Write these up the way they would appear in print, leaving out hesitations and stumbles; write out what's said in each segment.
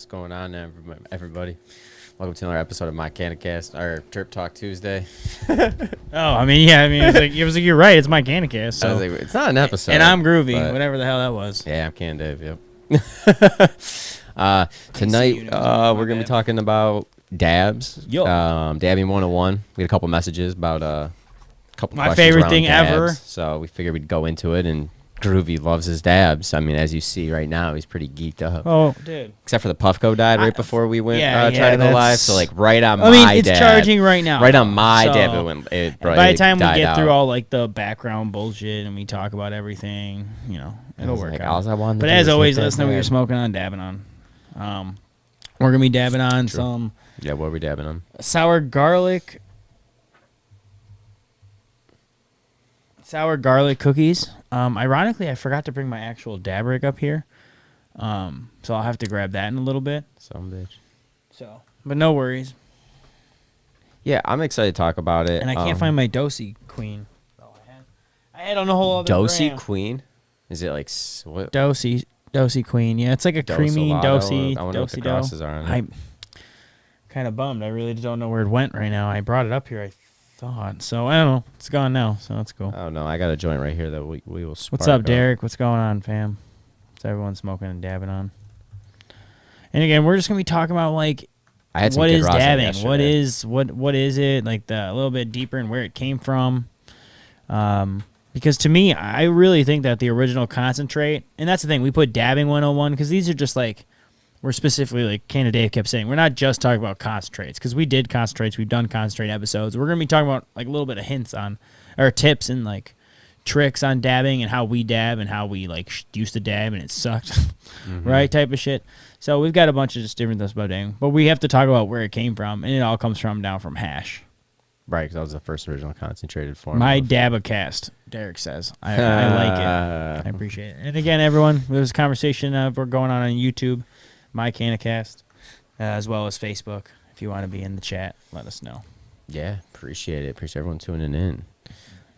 What's going on, everybody? Welcome to another episode of my CannaCast, our Terp Talk Tuesday. It was like you're right. It's my CannaCast. So. It's not an episode. And I'm Groovy, whatever the hell that was. Yeah, I'm CannaDave. Yep. Tonight, we're gonna be talking about dabs. Dabbing 101. We had a couple messages about a couple. My favorite thing dabs, ever. So we figured we'd go into it, and Groovy loves his dabs. I mean, as you see right now, he's pretty geeked up. Oh, dude. Except for the Puffco died right before we went trying to go live. So like right on my I mean, it's dab, charging right now. Right on my dab, it by the time we get out. through all like the background bullshit and we talk about everything, it'll work out. But as always, let us know what you're smoking on, dabbing on. We're gonna be dabbing on some. Yeah, what are we dabbing on? Sour garlic cookies. Ironically, I forgot to bring my actual dab rig up here. So I'll have to grab that in a little bit. Some bitch. So, but no worries. Yeah, I'm excited to talk about it. And I can't find my Dosey Queen. Oh, I had on a whole other Dosey brand. Queen? Is it like what? Dosey Queen. Yeah, it's like a creamy Dosey. I wonder what the crosses are on it. I'm kind of bummed. I really don't know where it went right now. I brought it up here, I thought. So, I don't know. It's gone now, so that's cool. Oh, no. I got a joint right here that we will spark. What's up, Derek? What's going on, fam? What's everyone smoking and dabbing on? And again, we're just going to be talking about, like, what is dabbing? What is it? Like, a little bit deeper in where it came from. Because to me, I really think that the original concentrate, and that's the thing, we put dabbing 101 because these are just like, we're specifically, like CannaDave kept saying, we're not just talking about concentrates because we did concentrates. We've done concentrate episodes. We're going to be talking about like a little bit of hints on, or tips and like tricks on dabbing and how we dab and how we like used to dab and it sucked, right? Type of shit. So we've got a bunch of just different stuff about dabbing, but we have to talk about where it came from, and it all comes down from hash. Right, because that was the first original concentrated form. My Dabacast, Derek says. I like it. I appreciate it. And again, everyone, there's a conversation we're going on YouTube, my CannaCast, as well as Facebook. If you want to be in the chat, let us know. Yeah, appreciate it. Appreciate everyone tuning in.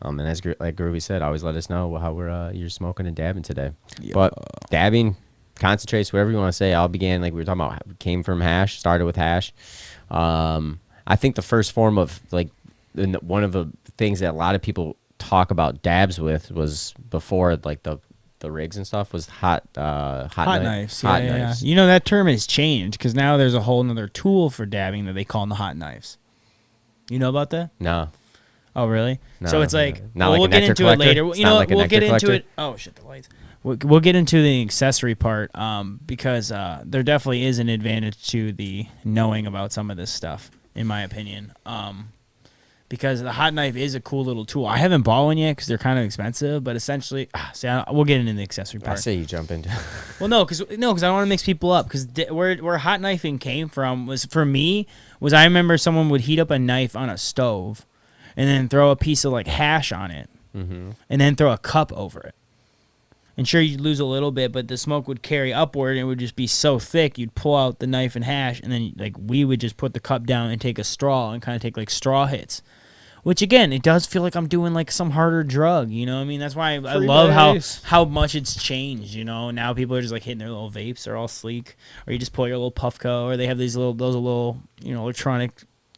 And as like Groovy said, always let us know how you're smoking and dabbing today. Yeah. But dabbing, concentrates, whatever you want to say, all began, like we were talking about, came from hash, started with hash. I think the first form of like one of the things that a lot of people talk about dabs with was before like the rigs and stuff was hot knives. Hot knives. You know, that term has changed because now there's a whole nother tool for dabbing that they call the hot knives. You know about that? No. Oh, really? No, so it's like, we'll get into it later. You know what? We'll get into it. Oh, shit, the lights. We'll get into the accessory part because there definitely is an advantage to the knowing about some of this stuff, in my opinion. Because the hot knife is a cool little tool. I haven't bought one yet because they're kind of expensive, but essentially, we'll get into the accessory part. I say you jump into. Well, no, because I don't want to mix people up. Because where hot knifing came from was I remember someone would heat up a knife on a stove, and then throw a piece of like hash on it, and then throw a cup over it. And sure, you'd lose a little bit, but the smoke would carry upward, and it would just be so thick, you'd pull out the knife and hash, and then like we would just put the cup down and take a straw and kind of take like straw hits. Which, again, it does feel like I'm doing like some harder drug, you know what I mean? That's why I love how much it's changed, you know? Now people are just like hitting their little vapes, they're all sleek. Or you just pull your little Puffco, or they have those little, electronic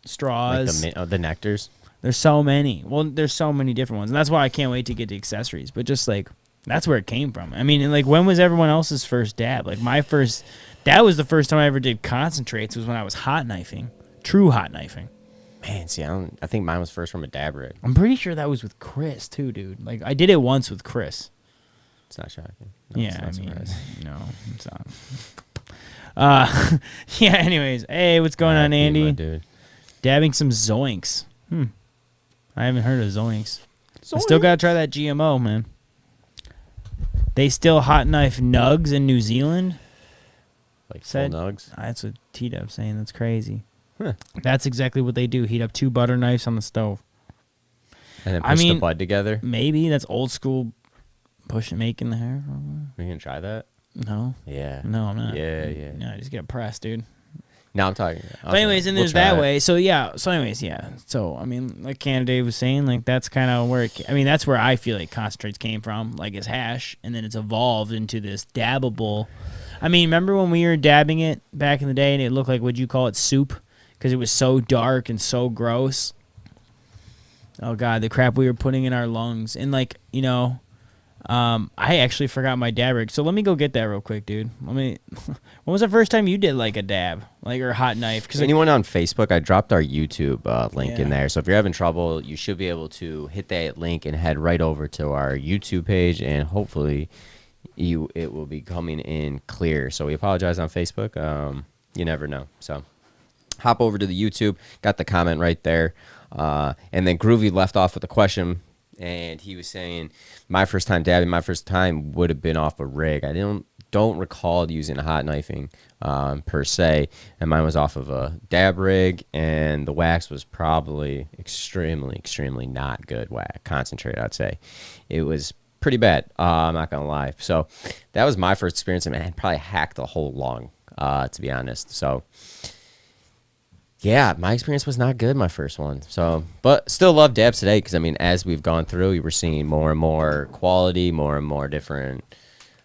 straws. Like the nectars. There's so many. Well, there's so many different ones. And that's why I can't wait to get to accessories. But just like, that's where it came from. I mean, like, when was everyone else's first dab? Like, that was the first time I ever did concentrates was when I was hot knifing. True hot knifing. Man, see, I think mine was first from a dab rig. I'm pretty sure that was with Chris, too, dude. Like, I did it once with Chris. It's not shocking. No, yeah, it's not. Yeah, anyways. Hey, what's going on, Andy? Dude. Dabbing some zoinks. I haven't heard of zoinks. I still got to try that GMO, man. They still hot knife nugs in New Zealand? Like full nugs? That's what T-Dub's saying. That's crazy. Huh. That's exactly what they do. Heat up 2 butter knives on the stove. And then push the bud together? Maybe. That's old school making the hair. Are you going to try that? No. Yeah. No, I'm not. Yeah. No, just get pressed, dude. No, I'm talking. But anyways, and there's that way. So, yeah. So, anyways, yeah. So, I mean, like CannaDave was saying, like, that's kind of where that's where I feel like concentrates came from, like, as hash. And then it's evolved into this dabbable. I mean, remember when we were dabbing it back in the day and it looked like, would you call it soup? Because it was so dark and so gross. Oh, God, the crap we were putting in our lungs. And, like, you know, I actually forgot my dab rig. So let me go get that real quick, dude. When was the first time you did, like, a dab? Like, or a hot knife? Cause anyone on Facebook, I dropped our YouTube link in there. So if you're having trouble, you should be able to hit that link and head right over to our YouTube page. And hopefully it will be coming in clear. So we apologize on Facebook. You never know. So hop over to the YouTube. Got the comment right there. And then Groovy left off with a question, and he was saying, my first time dabbing, my first time would have been off a rig. I don't recall using a hot knifing per se, and mine was off of a dab rig, and the wax was probably extremely not good wax concentrate. I'd say it was pretty bad. I'm not gonna lie. So that was my first experience, and I probably hacked the whole lung, to be honest. So yeah, my experience was not good, my first one. So, but still love dabs today because, I mean, as we've gone through, we were seeing more and more quality, more and more different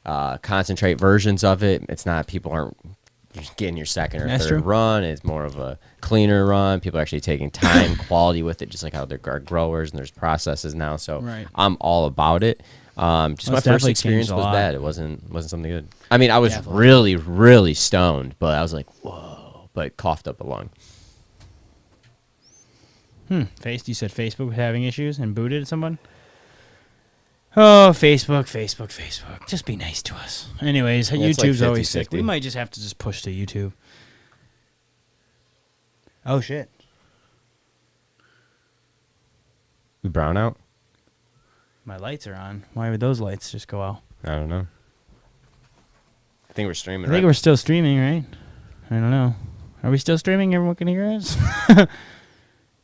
concentrate versions of it. It's not, people aren't getting your second or third run. It's more of a cleaner run. People are actually taking time, quality with it, just like how there are growers and there's processes now. So I'm all about it. Just my first experience was bad. It wasn't something good. I mean, I was really stoned, but I was like, whoa, but coughed up a lung. You said Facebook was having issues and booted someone? Oh, Facebook. Just be nice to us. Anyways, YouTube's like always sick. We might just have to just push to YouTube. Oh, shit. We brown out? My lights are on. Why would those lights just go out? I don't know. I think we're streaming, I think we're still streaming, right? I don't know. Are we still streaming? Everyone can hear us?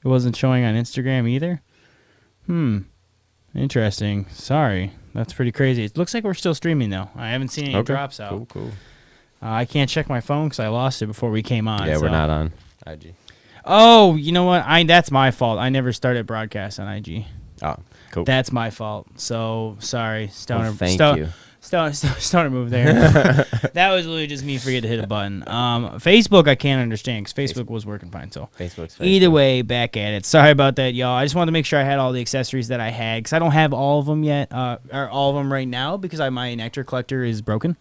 It wasn't showing on Instagram either? Interesting. Sorry. That's pretty crazy. It looks like we're still streaming, though. I haven't seen any drops out. Cool. I can't check my phone because I lost it before we came on. Yeah, we're not on IG. Oh, you know what? That's my fault. I never started broadcast on IG. Oh, cool. That's my fault. So, sorry. Stoner. Well, thank you. Stoner move there. That was literally just me forget to hit a button. Facebook I can't understand because Facebook was working fine. So either way, back at it. Sorry about that, y'all. I just wanted to make sure I had all the accessories that I had because I don't have all of them yet, or all of them right now because my nectar collector is broken.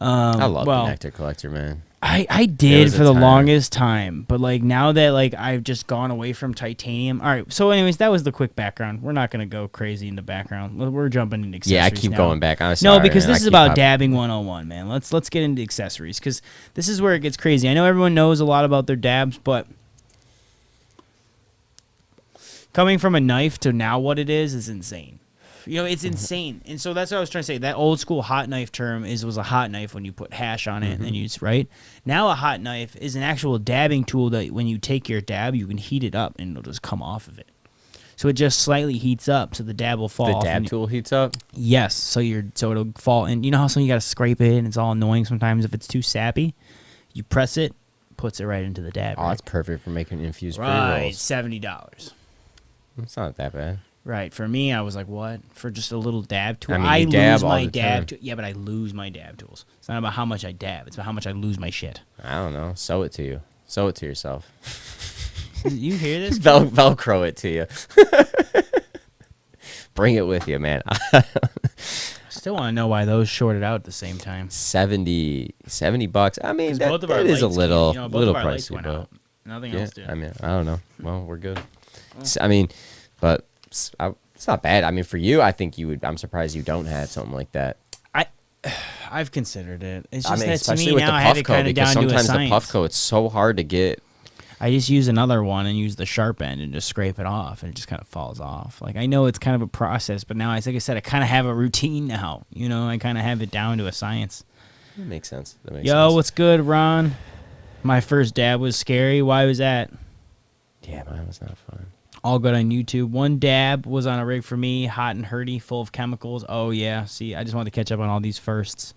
I love the nectar collector, man. I did for the longest time, but like now that like I've just gone away from titanium. All right, so anyways, that was the quick background. We're not gonna go crazy in the background. We're jumping into accessories. Yeah, I keep going back. No, because this is about dabbing 101, man. Let's get into accessories because this is where it gets crazy. I know everyone knows a lot about their dabs, but coming from a knife to now what it is insane. You know, it's insane. And so that's what I was trying to say. That old school hot knife term was a hot knife when you put hash on it and use, right? Now a hot knife is an actual dabbing tool that when you take your dab, you can heat it up and it'll just come off of it. So it just slightly heats up so the dab will fall off. The dab tool heats up? Yes. So it'll fall. And you know how you got to scrape it and it's all annoying sometimes if it's too sappy? You press it, puts it right into the dab. Oh, it's perfect for making infused pre-rolls. Right, $70. It's not that bad. Right. For me, I was like, what? For just a little dab tool? I mean, I lose my dab tool. Yeah, but I lose my dab tools. It's not about how much I dab. It's about how much I lose my shit. I don't know. Sew it to you. Sew it to yourself. You hear this? Velcro it to you. Bring it with you, man. Still want to know why those shorted out at the same time. $70. I mean, that is a little pricey, but nothing else did. I mean, I don't know. Well, we're good. I mean, but it's not bad. I mean, for you, I think you would. I'm surprised you don't have something like that. I've considered it. It's just especially to me with now the I have it kind of down to a sometimes science. the Puffco, it's so hard to get. I just use another one and use the sharp end and just scrape it off, and it just kind of falls off. Like I know it's kind of a process, but now, like I said, I kind of have a routine now. You know, I kind of have it down to a science. That makes sense. What's good, Ron? My first dab was scary. Why was that? Yeah, mine was not fun. All good on YouTube. One dab was on a rig for me, hot and hurty, full of chemicals. Oh, yeah. See, I just wanted to catch up on all these firsts.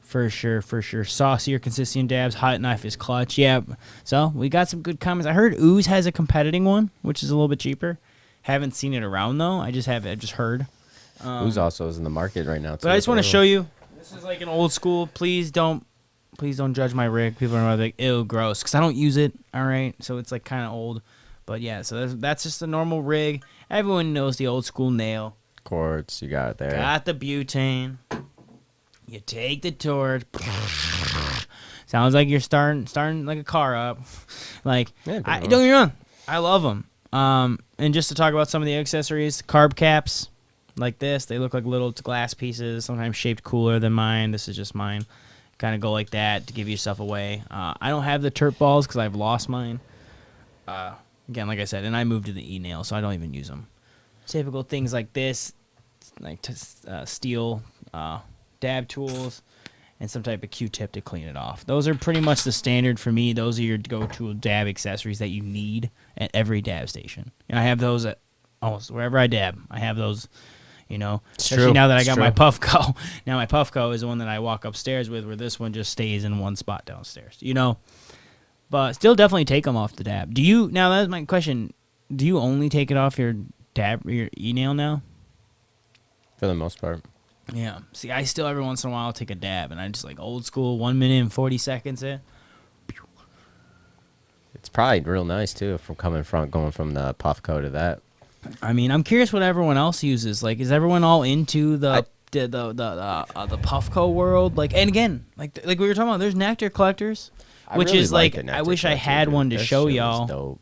For sure. Saucier, consistent dabs. Hot knife is clutch. Yeah. So, we got some good comments. I heard Ooze has a competing one, which is a little bit cheaper. Haven't seen it around, though. I just heard. Ooze also is in the market right now, too. But I just want to show you. This is like an old school. Please don't judge my rig. People are like, ew, gross, because I don't use it. All right, so it's like kind of old, but yeah. So that's just a normal rig. Everyone knows the old school nail. Quartz, you got it there. Got the butane. You take the torch. Sounds like you're starting like a car up. Like, don't get me wrong, I love them. And just to talk about some of the accessories, carb caps like this, they look like little glass pieces, sometimes shaped cooler than mine. This is just mine. Kind of go like that to give yourself away. I don't have the Terp balls because I've lost mine. Again, like I said, and I moved to the e-nail, so I don't even use them. Typical things like this, like steel dab tools, and some type of Q-tip to clean it off. Those are pretty much the standard for me. Those are your go-to dab accessories that you need at every dab station. And I have those at almost wherever I dab. I have those, you know. Especially now that I got my Puffco. Now my Puffco is the one that I walk upstairs with, where this one just stays in one spot downstairs, you know. But still definitely take them off the dab. Now that's my question, do you only take it off your dab, your e-nail now? For the most part. Yeah. See, I still every once in a while take a dab, and I just like old school 1 minute and 40 seconds in. It's probably real nice too going from the Puffco to that. I mean, I'm curious what everyone else uses. Like, is everyone all into the Puffco world? Like, and again, like we were talking about, there's nectar collectors, which really is like I wish I had one to show y'all.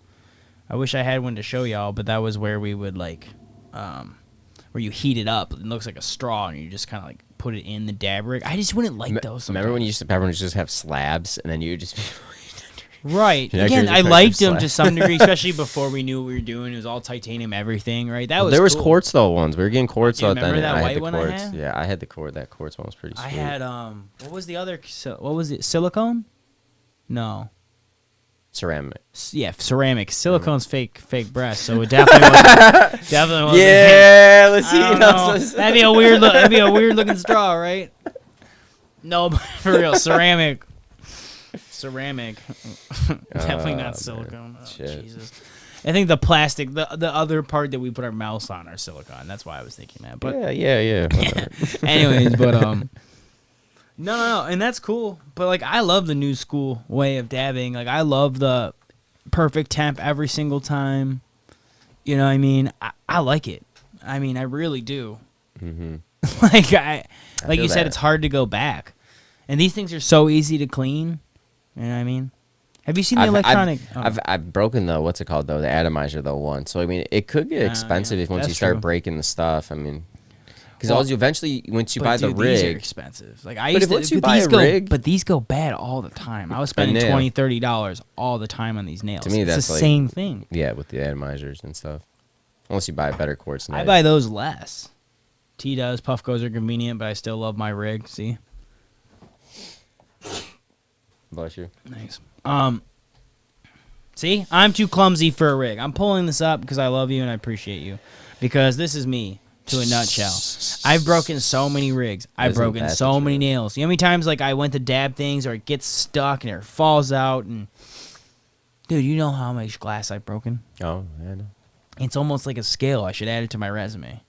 I wish I had one to show y'all, but that was where we would like. Where you heat it up, it looks like a straw, and you just kind of like put it in the dab rig. I just wouldn't like those. Sometimes. Remember when everyone used to just have slabs, and then you would just right. Again, I liked them to some degree, especially before we knew what we were doing. It was all titanium, everything, right? That was. There was quartz though ones. We were getting quartz. Remember that white one I had? Yeah, I had the quartz. That quartz one was pretty sweet. I had what was the other? What was it? Silicone? No. Ceramic. Yeah, ceramic. Silicone's fake breast, so it definitely wasn't. Yeah, let's see. That'd be a weird looking straw, right? No, but for real, ceramic. Definitely not silicone. Oh, Jesus. I think the plastic, the other part that we put our mouse on, are silicone. That's why I was thinking that. But yeah. Anyways, but No, and that's cool. But like, I love the new school way of dabbing. Like, I love the perfect temp every single time. You know what I mean? I like it. I mean, I really do. Mm-hmm. like you said, it's hard to go back. And these things are so easy to clean. You know what I mean? Have you seen the electronic? I've broken the what's it called though, the atomizer though once. So I mean, it could get expensive once you start breaking the stuff. I mean. Because eventually, once you buy the rig, these are expensive. Like I used to, once you buy a rig, but these go bad all the time. I was spending $20-$30 all the time on these nails. To me, that's the same thing. Yeah, with the atomizers and stuff. Unless you buy a better quartz nail. I buy those less. T does. Puffcos are convenient, but I still love my rig. See. Bless you. Nice. See, I'm too clumsy for a rig. I'm pulling this up because I love you and I appreciate you, because this is me. To a nutshell. I've broken so many rigs. I've broken so many nails. You know how many times like I went to dab things or it gets stuck and it falls out, and dude, you know how much glass I've broken? Oh, yeah, I know. It's almost like a scale. I should add it to my resume.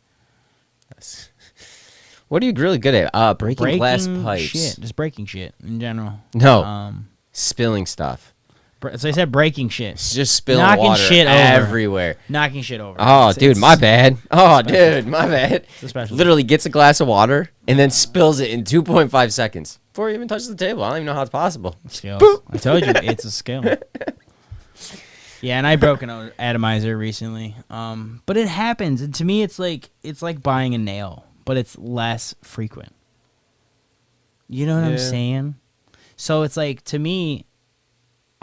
What are you really good at? Breaking glass pipes. Shit. Just breaking shit in general. No. Spilling stuff. So I said breaking shit. It's just spilling water shit everywhere. Knocking shit over. Oh, dude, my bad. Oh, dude, my bad. Literally gets a glass of water and then spills it in 2.5 seconds before he even touches the table. I don't even know how it's possible. I told you, it's a skill. Yeah, and I broke an atomizer recently. But it happens, and to me, it's like buying a nail, but it's less frequent. You know what I'm saying? So it's like, to me,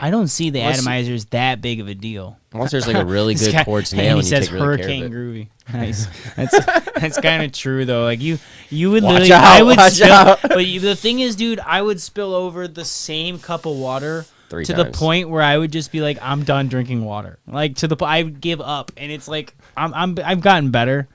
I don't see the atomizers that big of a deal. Unless there's like a really good quartz nail, and he says Hurricane Groovy. Nice. That's kind of true though. Like you would literally, watch out. But the thing is, dude, I would spill over the same cup of water 3 to times. the point where I would just be like, I'm done drinking water. Like I would give up, and it's like I've gotten better.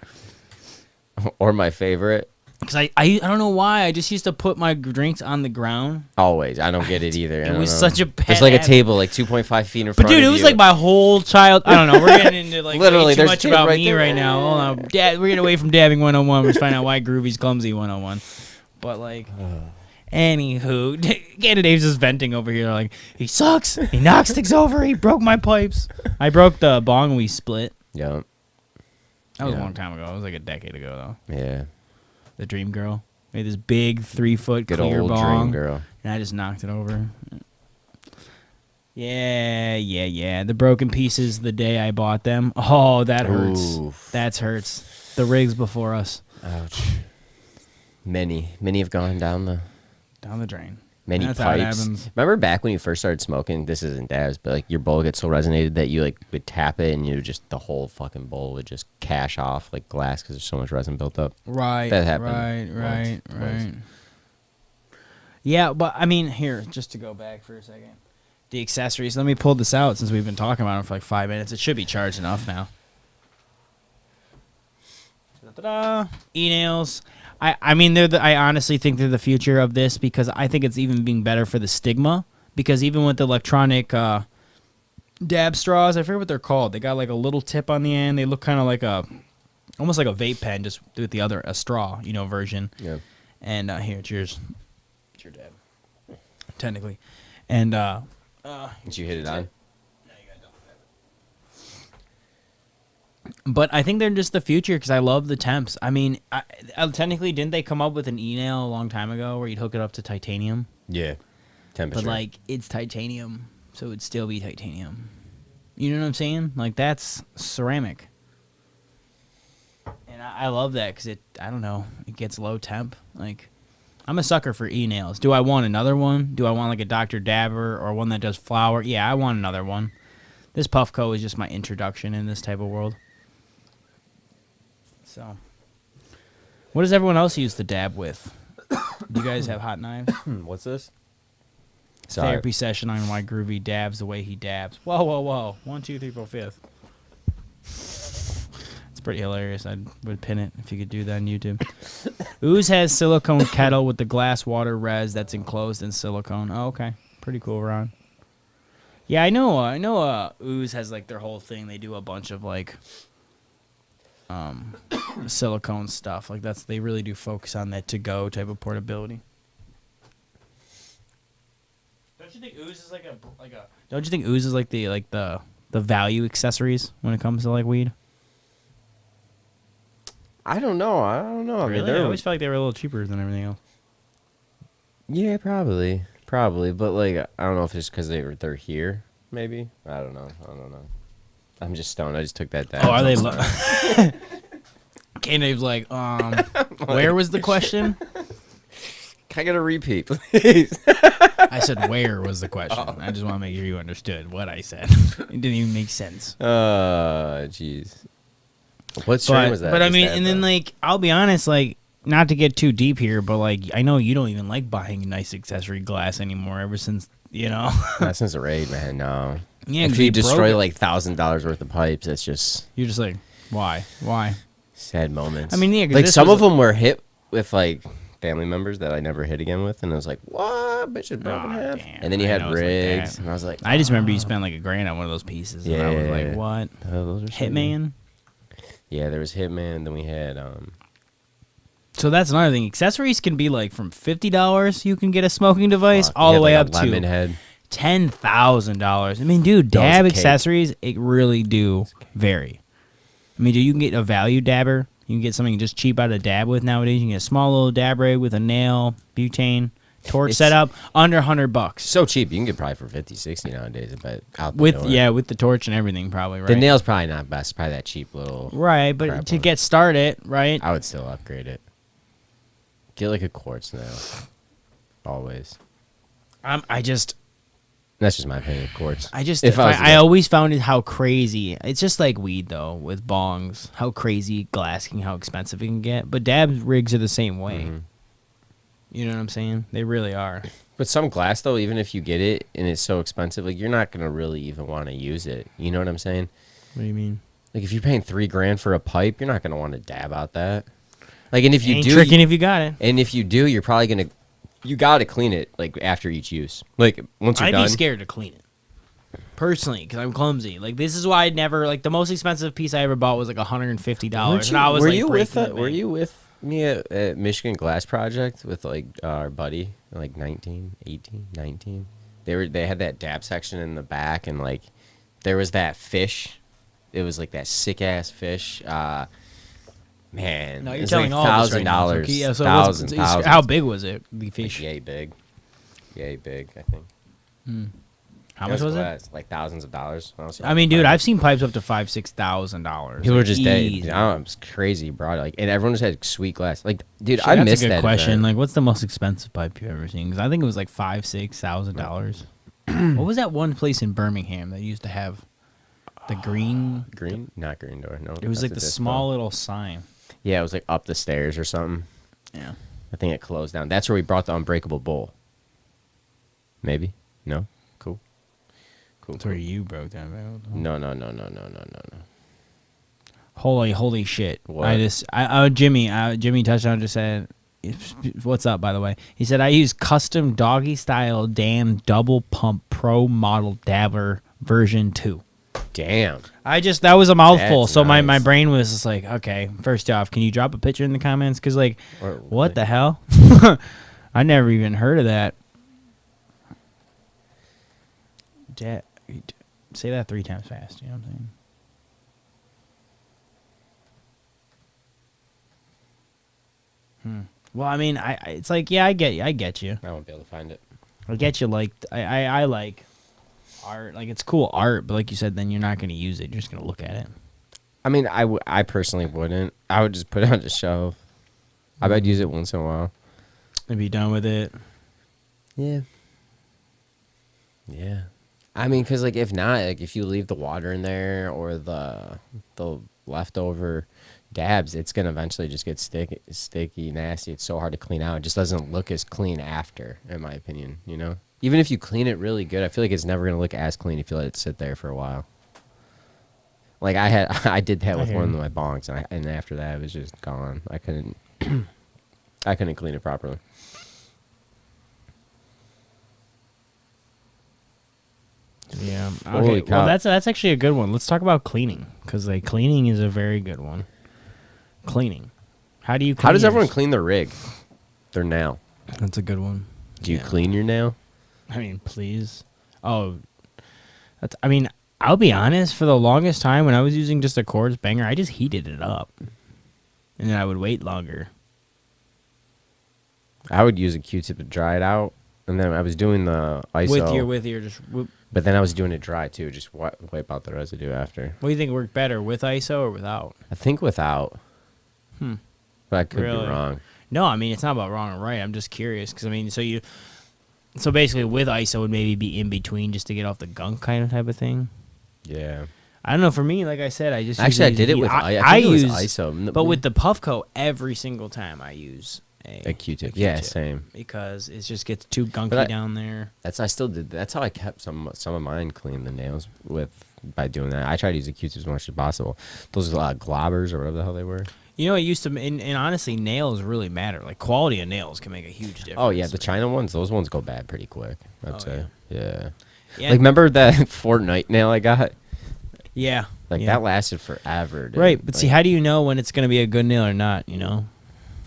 Or my favorite. Because I don't know why. I just used to put my drinks on the ground. Always. I don't get it either. It was such a bad It's like a table like 2.5 feet in front of you. But dude, it was like my whole child. I don't know. We're getting into like literally way too much about me there. right now. Hold on. Dad, we're getting away from dabbing 101. We're just finding out why Groovy's clumsy 101. But like, anywho, CannaDave's just venting over here. Like, he sucks. He knocks things over. He broke my pipes. I broke the bong we split. Yeah. That was a long time ago. It was like a decade ago, though. Yeah. The Dream Girl. We had this big 3-foot good clear old bong. Dream Girl. And I just knocked it over. Yeah. The broken pieces the day I bought them. Oh, that hurts. Oof. That hurts. The rigs before us. Ouch. Many have gone down the drain. Many That's pipes. how it happens. Remember back when you first started smoking? This isn't dabs, but like your bowl gets so resonated that you like would tap it and you just the whole fucking bowl would just cash off like glass because there's so much resin built up. Right. That happened. Right. Yeah, but I mean, here, just to go back for a second, the accessories. Let me pull this out since we've been talking about them for like 5 minutes. It should be charged enough now. Ta-da! E-nails. I mean, I honestly think they're the future of this because I think it's even being better for the stigma because even with the electronic dab straws, I forget what they're called. They got like a little tip on the end. They look kind of like almost like a vape pen, just with a straw, version. Yeah. And here, cheers. It's your dab, technically. And did you hit it on? But I think they're just the future because I love the temps. I mean, technically, didn't they come up with an e-nail a long time ago where you'd hook it up to titanium? Yeah. Temperature. But, like, it's titanium, so it'd still be titanium. You know what I'm saying? Like, that's ceramic. And I love that because I don't know, it gets low temp. Like, I'm a sucker for e-nails. Do I want another one? Do I want, like, a Dr. Dabber or one that does flower? Yeah, I want another one. This Puffco is just my introduction in this type of world. So, what does everyone else use the dab with? Do you guys have hot knives? What's this? Therapy session on why Groovy dabs the way he dabs. Whoa. 1, 2, 3, 4, 5th. It's pretty hilarious. I would pin it if you could do that on YouTube. Ooze has silicone kettle with the glass water res that's enclosed in silicone. Oh, okay. Pretty cool, Ron. Yeah, I know Ooze has like their whole thing. They do a bunch of like silicone stuff. Like they really do focus on that to-go type of portability. Don't you think Ooze is Don't you think Ooze is like the value accessories when it comes to like weed? I don't know. Really? I always felt like they were a little cheaper than everything else. Yeah, probably. But like, I don't know if it's because they're here. Maybe I don't know. I'm just stoned. I just took that down. Oh, are they? CannaDave's like, where was the question? Can I get a repeat, please? I said, where was the question? Oh. I just want to make sure you understood what I said. It didn't even make sense. Jeez. What strain was that? But I mean, and then like, I'll be honest, like, not to get too deep here, but like, I know you don't even like buying nice accessory glass anymore. Ever since not since the raid, man. No. Yeah, if you destroy like $1,000 worth of pipes, it's just you're just like, why? Sad moments. I mean, yeah, like some of them were hit with like family members that I never hit again with, and I was like, what? Bitch, it broke in half. Damn, and then you had rigs, and I was like, I just remember you spent like $1,000 on one of those pieces. Yeah, and I was like, what? Those are Hitman. Yeah, there was Hitman. Then we had So that's another thing. Accessories can be like from $50 you can get a smoking device all the way up to $10,000. I mean, dude, dab accessories, it really do vary. I mean, dude, you can get a value dabber. You can get something just cheap out of dab with nowadays. You can get a small little dab rig with a nail, butane, torch setup, under $100. So cheap. You can get probably for 50, 60 nowadays. But with the torch and everything, probably, right? The nail's probably not best. Probably that cheap little. Right, but to get started, right? I would still upgrade it. Get like a quartz nail. Always. That's just my opinion, quartz. I always found it how crazy. It's just like weed though with bongs. How crazy glass can, how expensive it can get. But dab rigs are the same way. Mm-hmm. You know what I'm saying? They really are. But some glass though, even if you get it and it's so expensive, like you're not gonna really even want to use it. You know what I'm saying? What do you mean? Like if you're paying $3,000 for a pipe, you're not gonna want to dab out that. Like, and if you do, tricking if you got it. And if you do, you're probably gonna. You got to clean it like after each use. Like once you're done. I'd be scared to clean it personally because I'm clumsy. Like this is why I'd never like the most expensive piece I ever bought was like $150. And I was were you with Yeah, at Michigan Glass Project with like our buddy, like 19, 18, 19. They had that dab section in the back, and like there was that fish. It was like that sick ass fish. Man, no, you're it's telling like all of us right now. $1,000. So, yeah, so thousands. how big was it? The fish? Like yay big. I think. How much was it? Like thousands of dollars. I mean, dude, I've seen pipes up to $5,000-$6,000. People were just dead. It's crazy, bro. Like, and everyone just had sweet glass. Like, dude, I missed that. That's a good question. Event. Like, what's the most expensive pipe you've ever seen? Because I think it was like $5,000-$6,000. What was that one place in Birmingham that used to have the green? Not green door. No, it was like the small little sign. Yeah, it was like up the stairs or something. Yeah, I think it closed down. That's where we brought the Unbreakable Bull. Maybe. No. Cool. That's where you broke down. No. Holy shit! What? Jimmy Touchdown just said, "What's up?" By the way, he said I use custom doggy style Dan double pump pro model dabber version 2. Damn. That was a mouthful. That's so nice. my brain was just like, okay. First off, can you drop a picture in the comments? Because like, what the hell? I never even heard of that. Say that 3 times fast. You know what I'm saying? Well, I mean, it's like, yeah, I get you. I won't be able to find it. I get you. Like, I like art. Like, it's cool art, but like you said, then you're not going to use it. You're just going to look at it. I mean, I personally wouldn't. I would just put it on the shelf. I would use it once in a while. And be done with it. Yeah. I mean, because, like, if not, like, if you leave the water in there or the leftover dabs, it's going to eventually just get sticky, nasty. It's so hard to clean out. It just doesn't look as clean after, in my opinion, you know? Even if you clean it really good, I feel like it's never going to look as clean if you let it sit there for a while. Like, I did that with one of my bongs, and after that, it was just gone. I couldn't clean it properly. Yeah. Okay. Well, that's actually a good one. Let's talk about cleaning, because like cleaning is a very good one. Cleaning. How do you? How does everyone clean their rig? Their nail. That's a good one. Do you clean your nail? I mean, please. Oh, I mean, I'll be honest. For the longest time, when I was using just a quartz banger, I just heated it up, and then I would wait longer. I would use a Q-tip to dry it out, and then I was doing the ISO. With your just. But then I was doing it dry too, just wipe out the residue after. What do you think worked better, with ISO or without? I think without. But I could be wrong. No, I mean, it's not about wrong or right. I'm just curious, because I mean, so basically with ISO would maybe be in between just to get off the gunk kind of type of thing. Yeah. I don't know. For me, like I said, I just actually I did it with I use ISO, but with the Puffco every single time I use a Q-tip. Yeah, same. Because it just gets too gunky down there. I still did. That's how I kept some of mine clean, the nails, by doing that. I tried to use the Q-tips as much as possible. Those globbers or whatever the hell they were. You know, it used to, and honestly, nails really matter. Like, quality of nails can make a huge difference. Oh, yeah, the China ones, those ones go bad pretty quick, I'd say. Yeah. Like, remember that Fortnite nail I got? Yeah. That lasted forever, dude. Right, but see, how do you know when it's going to be a good nail or not, you know?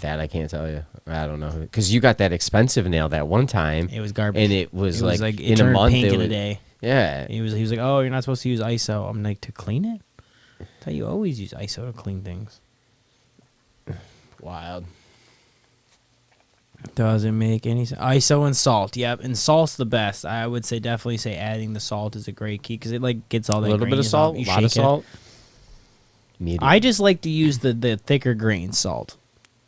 That I can't tell you. I don't know. Because you got that expensive nail that one time. It was garbage. And it was like in a month. Pink in a day. Yeah. He was like, oh, you're not supposed to use ISO. I'm like, to clean it? I thought you always use ISO to clean things. Wild. Doesn't make any sense. ISO and salt. Yep, and salt's the best. I would definitely say adding the salt is a great key, because it like gets all that. A little bit of salt, a lot of salt. Medium. I just like to use the thicker grain salt.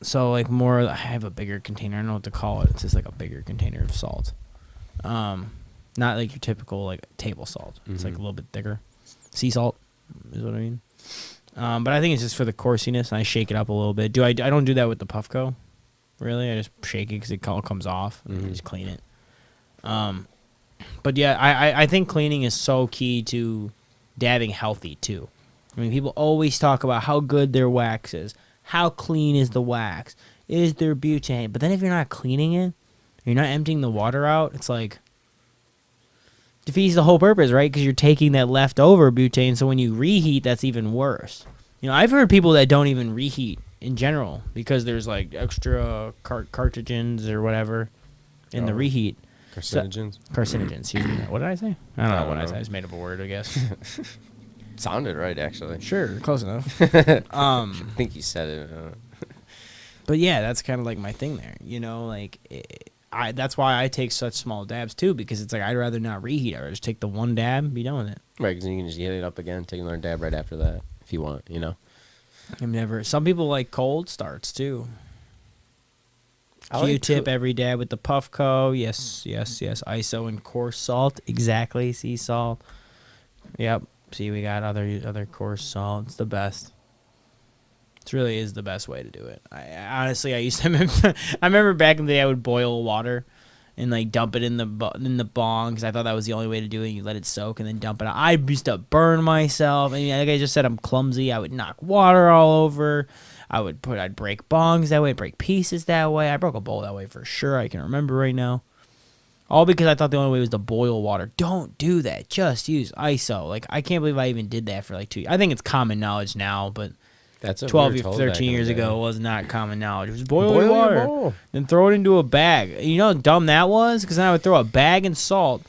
So like I have a bigger container. I don't know what to call it. It's just like a bigger container of salt. Not like your typical like table salt. It's like a little bit thicker. Sea salt is what I mean. But I think it's just for the coarsiness, and I shake it up a little bit. I don't do that with the Puffco, really. I just shake it because it all comes off, and I just clean it. But yeah, I think cleaning is so key to dabbing healthy too. I mean, people always talk about how good their wax is, how clean is the wax, is there butane? But then if you're not cleaning it, you're not emptying the water out, it's like defeats the whole purpose, right? Because you're taking that leftover butane, so when you reheat, that's even worse. You know, I've heard people that don't even reheat in general because there's like extra carcinogens or whatever in the reheat. Carcinogens. Carcinogens. Excuse me. What did I say? I don't know what I said. I just made up a word, I guess. Sounded right, actually. Sure, close enough. I think you said it. But yeah, that's kind of like my thing there. Like that's why I take such small dabs too, because it's like I'd rather not reheat. I'd just take the one dab and be done with it. Right, because you can just heat it up again, take another dab right after that if you want. Some people like cold starts too. Q-tip every dab with the Puffco. Yes. ISO and coarse salt. Exactly. Sea salt. Yep. See, we got other coarse salt. It's the best. It really is the best way to do it. I remember back in the day I would boil water and like dump it in the bong because I thought that was the only way to do it. You let it soak and then dump it out. I used to burn myself. And like I just said, I'm clumsy. I would knock water all over. I'd break bongs that way, break pieces that way. I broke a bowl that way for sure. I can remember right now. All because I thought the only way was to boil water. Don't do that. Just use ISO. Like, I can't believe I even did that for like 2 years. I think it's common knowledge now, but that's 12, 13 years ago it was not common knowledge. It was boil your water, then throw it into a bag. You know how dumb that was? Because then I would throw a bag and salt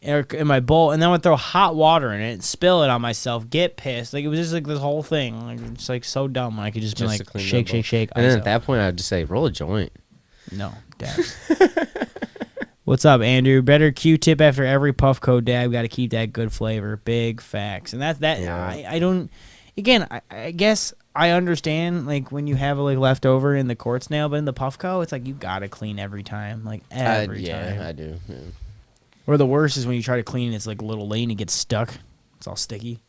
in my bowl, and then I would throw hot water in it, spill it on myself, get pissed. Like, it was just like this whole thing. Like, it's like so dumb. I could just be like, shake. And then at that point, I would just say, roll a joint. No, dab. What's up, Andrew? Better Q-tip after every Puffco dab. Got to keep that good flavor. Big facts. And that's that. Yeah. I don't. Again, I guess I understand like when you have like leftover in the quartz nail, but in the Puffco, it's like you gotta clean every time, like every time. Yeah, I do. Yeah. Or the worst is when you try to clean, it's like a little lane and gets stuck. It's all sticky.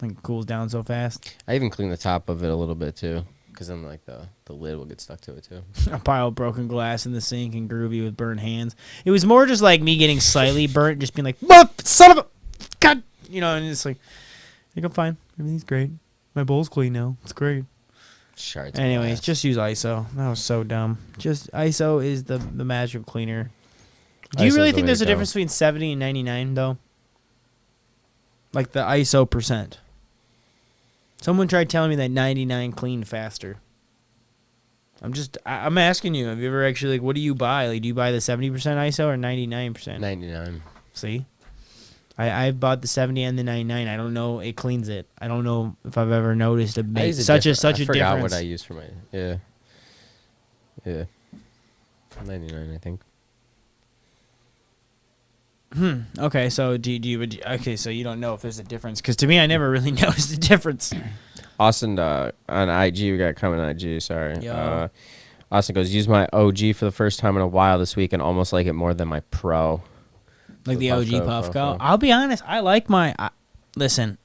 Like it cools down so fast. I even clean the top of it a little bit too. Because then, like, the lid will get stuck to it, too. A pile of broken glass in the sink and Groovy with burned hands. It was more just, like, me getting slightly burnt, just being like, son of a... God! And it's like, I think I'm fine. Everything's great. My bowl's clean now. It's great. Shards. Anyways, just use ISO. That was so dumb. Just ISO is the magic cleaner. Do you really think there's a difference between 70 and 99, though? Like the ISO percent. Someone tried telling me that 99 cleaned faster. I'm asking you. Have you ever actually, like, what do you buy? Like, do you buy the 70% ISO or 99%? 99. See? I've bought the 70 and the 99. I don't know. It cleans it. I don't know if I've ever noticed such a difference. I forgot what I use for my, yeah. 99, I think. Okay, so okay, so you don't know if there's a difference, because to me, I never really noticed the difference. Austin, on IG, we got coming on IG, sorry. Austin goes, use my OG for the first time in a while this week and almost like it more than my Pro. Like the OG Puffco? I'll be honest, I like my... listen,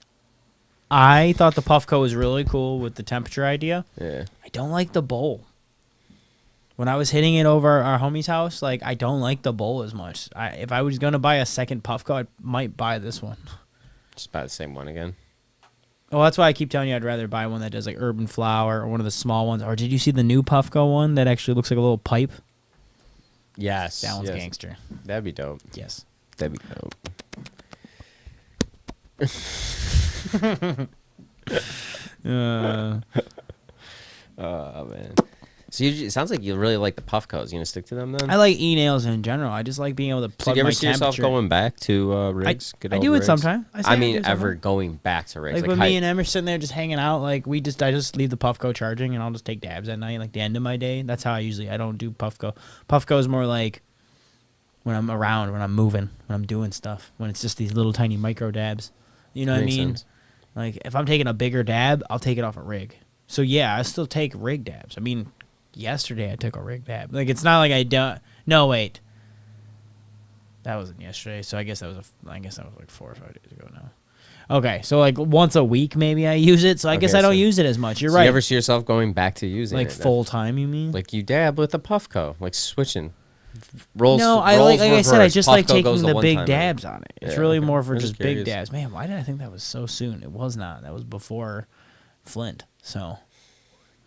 I thought the Puffco was really cool with the temperature idea. Yeah. I don't like the bowl. When I was hitting it over our homie's house, like, I don't like the bowl as much. If I was going to buy a second Puffco, I might buy this one. Just buy the same one again. Well, that's why I keep telling you I'd rather buy one that does, like, urban flower or one of the small ones. Or did you see the new Puffco one that actually looks like a little pipe? Yes. That one's gangster. That'd be dope. Yes. That'd be dope. Oh, man. So it sounds like you really like the Puffcos. You gonna stick to them then? I like e-nails in general. I just like being able to plug my temperature. So you ever see yourself going back to rigs? I do it sometimes. I mean, ever going back to rigs? Like when me and Em are sitting there just hanging out, like I just leave the Puffco charging and I'll just take dabs at night, like the end of my day. That's how I don't do Puffco. Puffco is more like when I'm around, when I'm moving, when I'm doing stuff, when it's just these little tiny micro dabs. You know what I mean? Sense. Like if I'm taking a bigger dab, I'll take it off a rig. So yeah, I still take rig dabs. I mean, yesterday I took a rig dab. Like it's not like I don't. No, wait. That wasn't yesterday. So I guess that was like 4 or 5 days ago now. Okay, so like once a week maybe I use it. So I guess I don't use it as much. You're right. You ever see yourself going back to using it? Like full time, you mean? Like you dab with a Puffco, like switching. Rolls, no, I rolls, like I said, I just Puffco like taking the big dabs on it. It's really more for just curious. big dabs. Man, why did I think that was so soon? It was not. That was before Flint. So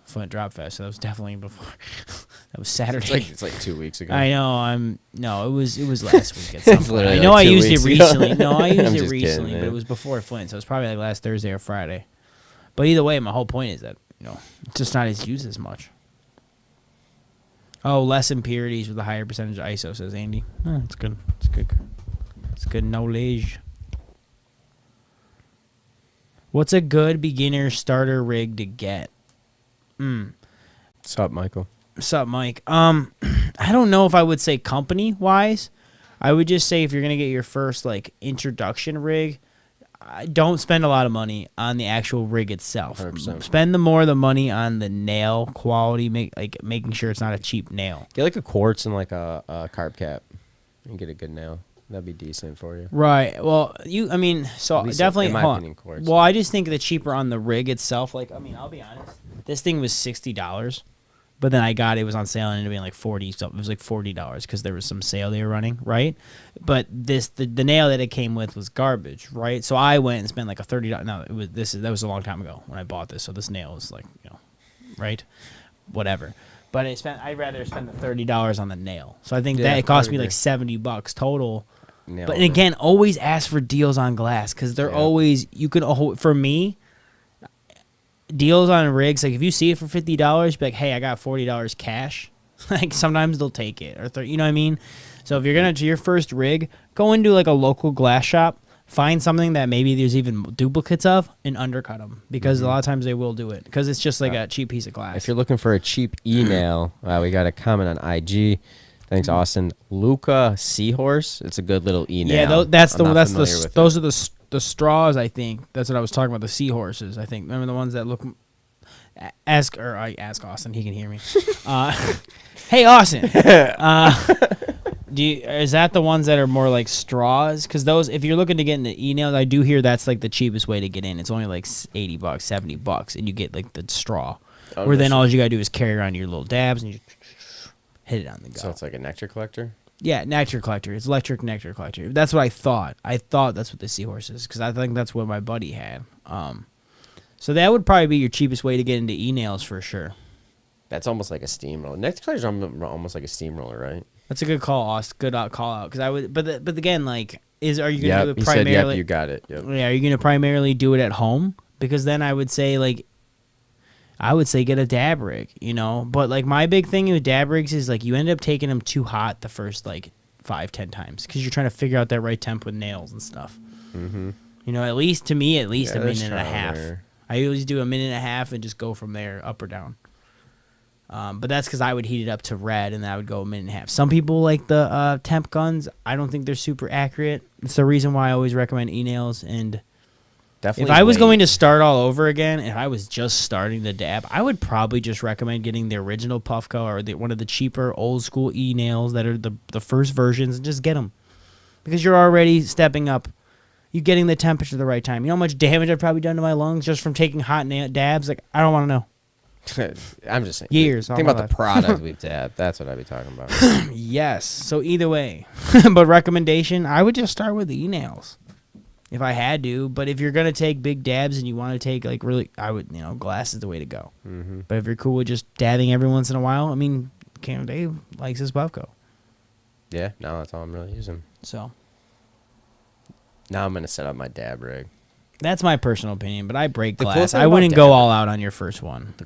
Flint Drop Fest. So that was definitely before. That was Saturday. It's like 2 weeks ago. I know. No, it was last week at some point. I know I used it recently. No, I used it recently, but it was before Flint. So it was probably like last Thursday or Friday. But either way, my whole point is that it's just not as used as much. Oh, less impurities with a higher percentage of ISO, says Andy. Oh, it's good. It's good. It's good knowledge. What's a good beginner starter rig to get? What's up, Michael? What's up, Mike? I don't know if I would say company-wise. I would just say if you're going to get your first, like, introduction rig, don't spend a lot of money on the actual rig itself. 100%. Spend the money on the nail quality, making sure it's not a cheap nail. Get like a quartz and like a carb cap and get a good nail. That'd be decent for you. Right. Well, definitely. In my opinion, quartz. Well, I just think the cheaper on the rig itself. Like, I mean, I'll be honest. This thing was $60, but then it was on sale and it ended up being like $40. So it was like $40 because there was some sale they were running, right? But the nail that it came with was garbage, right? So I went and spent like a $30. No, that was a long time ago when I bought this. So this nail was like, right, whatever. But I'd rather spend the $30 on the nail. So I think that it cost me like $70 total. But again, always ask for deals on glass because they're always for me. Deals on rigs, like if you see it for $50, be like, hey, I got $40 cash. Like sometimes they'll take it, or you know what I mean. So if you're gonna do your first rig, go into like a local glass shop, find something that maybe there's even duplicates of, and undercut them because a lot of times they will do it because it's just like a cheap piece of glass. If you're looking for a cheap e-nail, we got a comment on IG. Thanks, Austin. Luca Seahorse. It's a good little e-nail. Yeah, those are the straws. I think that's what I was talking about. The seahorses. I think remember the ones that look. Ask Austin. He can hear me. Hey, Austin. Is that the ones that are more like straws? Because those, if you're looking to get into e-nails, I do hear that's like the cheapest way to get in. It's only like $80, $70, and you get like the straw. Where then all you gotta do is carry around your little dabs and you hit it on the go. So it's like a nectar collector? Yeah, nectar collector. It's electric nectar collector. That's what I thought. I thought that's what the seahorse is because I think that's what my buddy had. So that would probably be your cheapest way to get into e-nails for sure. That's almost like a steamroller. Nectar collector's almost like a steamroller, right? That's a good call, Austin. Good call out because I would. But again, like, are you going to do it primarily? Said, you got it. Yep. Yeah, are you going to primarily do it at home? Because then I would say get a dab rig, But like my big thing with dab rigs is like you end up taking them too hot the first like 5-10 times because you're trying to figure out that right temp with nails and stuff. Mm-hmm. At least a minute and a half. There. I always do a minute and a half and just go from there up or down. But that's because I would heat it up to red and then I would go a minute and a half. Some people like the temp guns. I don't think they're super accurate. It's the reason why I always recommend e-nails. And definitely if I was going to start all over again, if I was just starting to dab, I would probably just recommend getting the original Puffco or one of the cheaper old school e-nails that are the first versions and just get them. Because you're already stepping up. You're getting the temperature at the right time. You know how much damage I've probably done to my lungs just from taking hot dabs? Like, I don't want to know. I'm just saying. Years. Think about the product we've dabbed. That's what I'd be talking about. Yes. So either way. But recommendation, I would just start with the e-nails if I had to. But if you're going to take big dabs and you want to take, like, really, I would, glass is the way to go. Mm-hmm. But if you're cool with just dabbing every once in a while, I mean, CannaDave likes his Puffco. Yeah. No, that's all I'm really using. So. Now I'm going to set up my dab rig. That's my personal opinion, but I break glass. I wouldn't go all out on your first one, The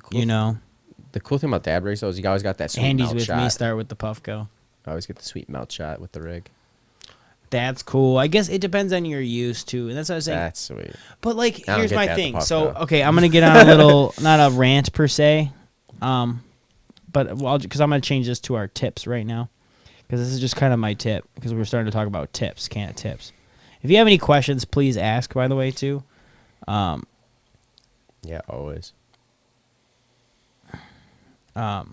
cool thing about dab rigs, though, is you always got that sweet melt shot. Andy's with me, start with the Puffco. I always get the sweet melt shot with the rig. That's cool. I guess it depends on your use, too, and that's what I was saying. That's sweet. But, like, here's my thing. So, okay, I'm going to get on a little, not a rant per se, but because I'm going to change this to our tips right now, because this is just kind of my tip, because we're starting to talk about tips, Canna tips. If you have any questions, please ask, by the way, too. Yeah, always. What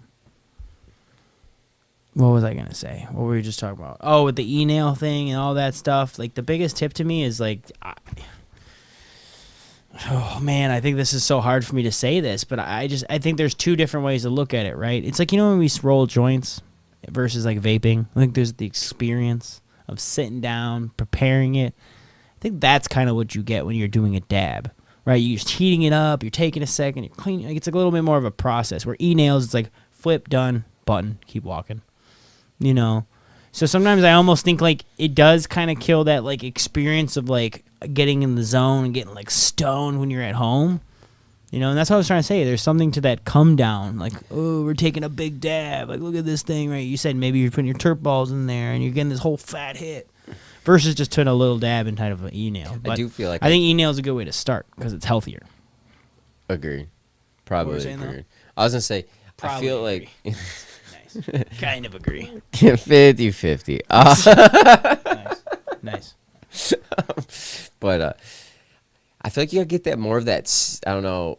was I going to say? What were we just talking about? Oh, with the e-nail thing and all that stuff. Like, the biggest tip to me is, like, oh, man, I think this is so hard for me to say this, but I think there's two different ways to look at it, right? It's like, when we roll joints versus, like, vaping. I think there's the experience of sitting down, preparing it. I think that's kind of what you get when you're doing a dab, right? You're just heating it up, you're taking a second, you're cleaning. Like, it's like a little bit more of a process. Where e-nails, it's like flip, done, button, keep walking. So sometimes I almost think like it does kind of kill that like experience of like getting in the zone and getting like stoned when you're at home. You know, and that's what I was trying to say. There's something to that come down. Like, oh, we're taking a big dab. Like, look at this thing, right? You said maybe you're putting your terp balls in there and you're getting this whole fat hit versus just putting a little dab in kind of an e-nail. But I do feel like I think e-nail is a good way to start because it's healthier. Agreed. Probably agreed. Though? I was going to say, probably I feel agree. Like... Nice. Kind of agree. 50-50. Nice. But I feel like you gotta get that more of that. I don't know,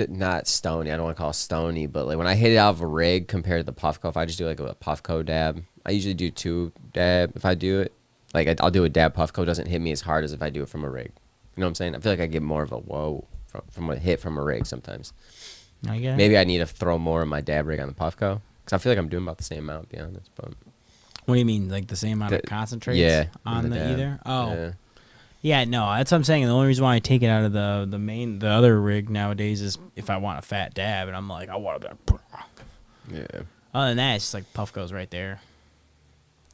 not stony. I don't want to call it stony, but like when I hit it out of a rig compared to the Puffco, if I just do like a Puffco dab, I usually do 2 dab. If I do it, like I'll do a dab. Puffco doesn't hit me as hard as if I do it from a rig. You know what I'm saying? I feel like I get more of a whoa from a hit from a rig sometimes. I guess. Maybe I need to throw more of my dab rig on the Puffco because I feel like I'm doing about the same amount, to be honest. But what do you mean, like the same amount of concentrates? Yeah, on the either. Oh. Yeah. Yeah, no, that's what I'm saying. The only reason why I take it out of the other rig nowadays is if I want a fat dab, and I'm like, I want that. Yeah. Other than that, it's just like Puffco's right there.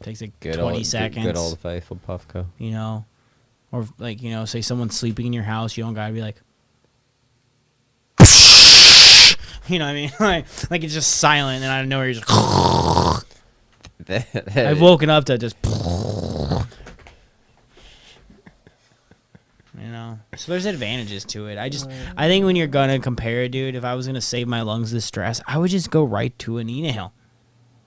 Takes like good 20 seconds. Good old faithful Puffco. You know, or like, you know, say someone's sleeping in your house, you don't gotta be like, you know what I mean? like it's just silent, and I don't know where you're just. I've woken up to just. You know, so there's advantages to it. I think when you're gonna compare it, dude, if I was gonna save my lungs this stress, I would just go right to an e-nail,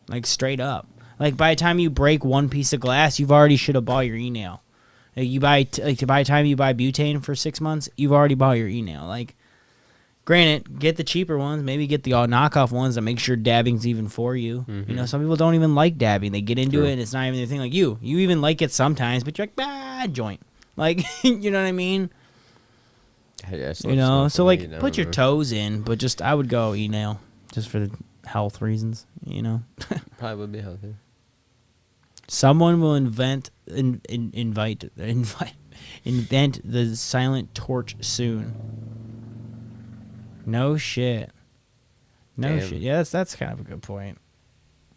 like straight up. Like by the time you break one piece of glass, you've already should have bought your e-nail. Like by the time you buy butane for 6 months, you've already bought your e-nail. Like, granted, get the cheaper ones, maybe get the knockoff ones that make sure dabbing's even for you. Mm-hmm. You know, some people don't even like dabbing; they get into it, and it's not even their thing. Like you even like it sometimes, but you're like, joint. Like, you know what I mean? You know, so like put your toes in, but just I would go e-nail just for the health reasons, you know. Probably would be healthy. Someone will invent the silent torch soon. No shit. No shit. Yeah, that's kind of a good point.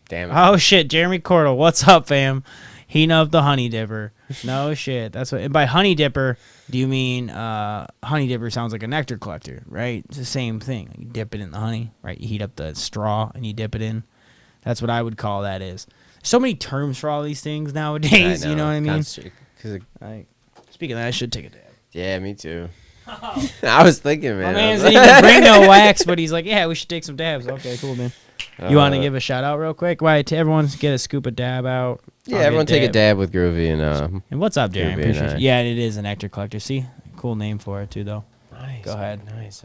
Damn it. Oh shit, Jeremy Cordell, what's up, fam? Heating up the honey dipper. No shit. That's what. And by honey dipper, do you mean honey dipper sounds like a nectar collector, right? It's the same thing. You dip it in the honey, right? You heat up the straw and you dip it in. That's what I would call that is. So many terms for all these things nowadays. You know what I mean? Speaking of that, I should take a dab. Yeah, me too. Oh. I was thinking, man. My man didn't even bring no wax, but he's like, yeah, we should take some dabs. Okay, cool, man. You want to give a shout out real quick? Why to everyone get a scoop of dab out? Yeah, everyone take a dab with Groovy and what's up, Darren? Appreciate you. Yeah, it is a nectar collector. See, cool name for it too, though. Nice. Go ahead. Nice.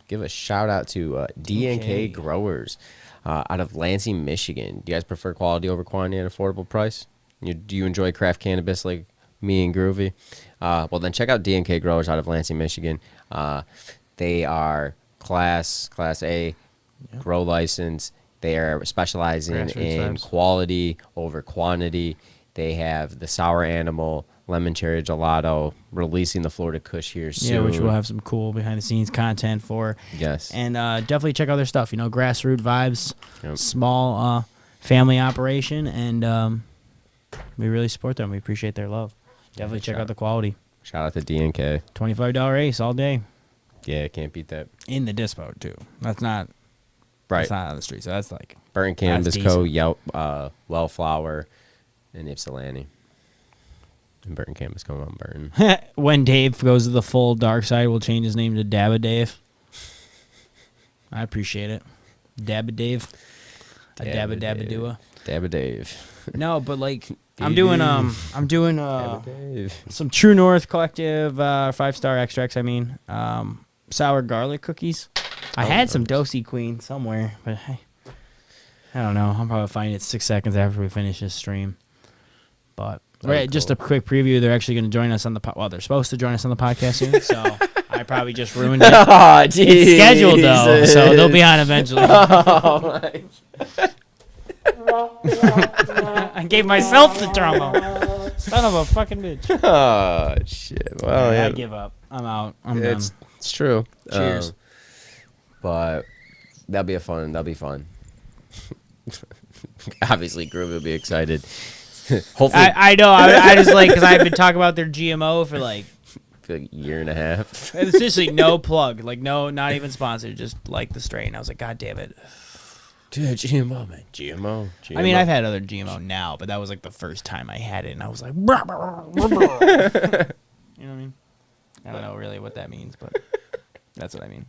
Give a shout out to DNK Growers out of Lansing, Michigan. Do you guys prefer quality over quantity at an affordable price? Do you enjoy craft cannabis like me and Groovy? Well, then check out DNK Growers out of Lansing, Michigan. They are Class A. Yep. Grow license. They are specializing in quality over quantity. They have the sour animal, lemon cherry gelato, releasing the Florida Kush here soon. Yeah, which we'll have some cool behind the scenes content for. Yes. And definitely check out their stuff. You know, grassroots vibes, small family operation, and we really support them. We appreciate their love. Definitely check out the quality. Shout out to DNK. $25 ace all day. Yeah, can't beat that. In the dispo too. That's not. Right. It's not on the street, so that's like Burnt Cannabis Co., Wellflower, and Ypsilanti. And Burnt Cannabis Co. on Burton. When Dave goes to the full dark side, we'll change his name to Dabba Dave. I appreciate it. Dabba Dave. Dabba Dua. Dabba Dave. No, but like I'm doing some True North Collective 5-star extracts. I mean, sour garlic cookies. I had some Dosey Queen somewhere, but I don't know. I'll probably find it 6 seconds after we finish this stream. But just a quick preview. They're actually going to join us on the well, they're supposed to join us on the podcast soon. So I probably just ruined it. Oh, geez. It's scheduled though, so they'll be on eventually. Oh, I gave myself the drama. Son of a fucking bitch. Oh shit. Well, yeah. I give up. I'm out. I'm done. It's true. Cheers. But that'll be fun. Obviously, Groovy will be excited. Hopefully, I know. I just like because I've been talking about their GMO for like for like a year and a half. And seriously, no plug. Like, no, not even sponsored. Just like the strain. I was like, God damn it. Dude, GMO, man. GMO. I mean, I've had other GMO now, but that was like the first time I had it, and I was like, you know what I mean? I don't know really what that means, but that's what I mean.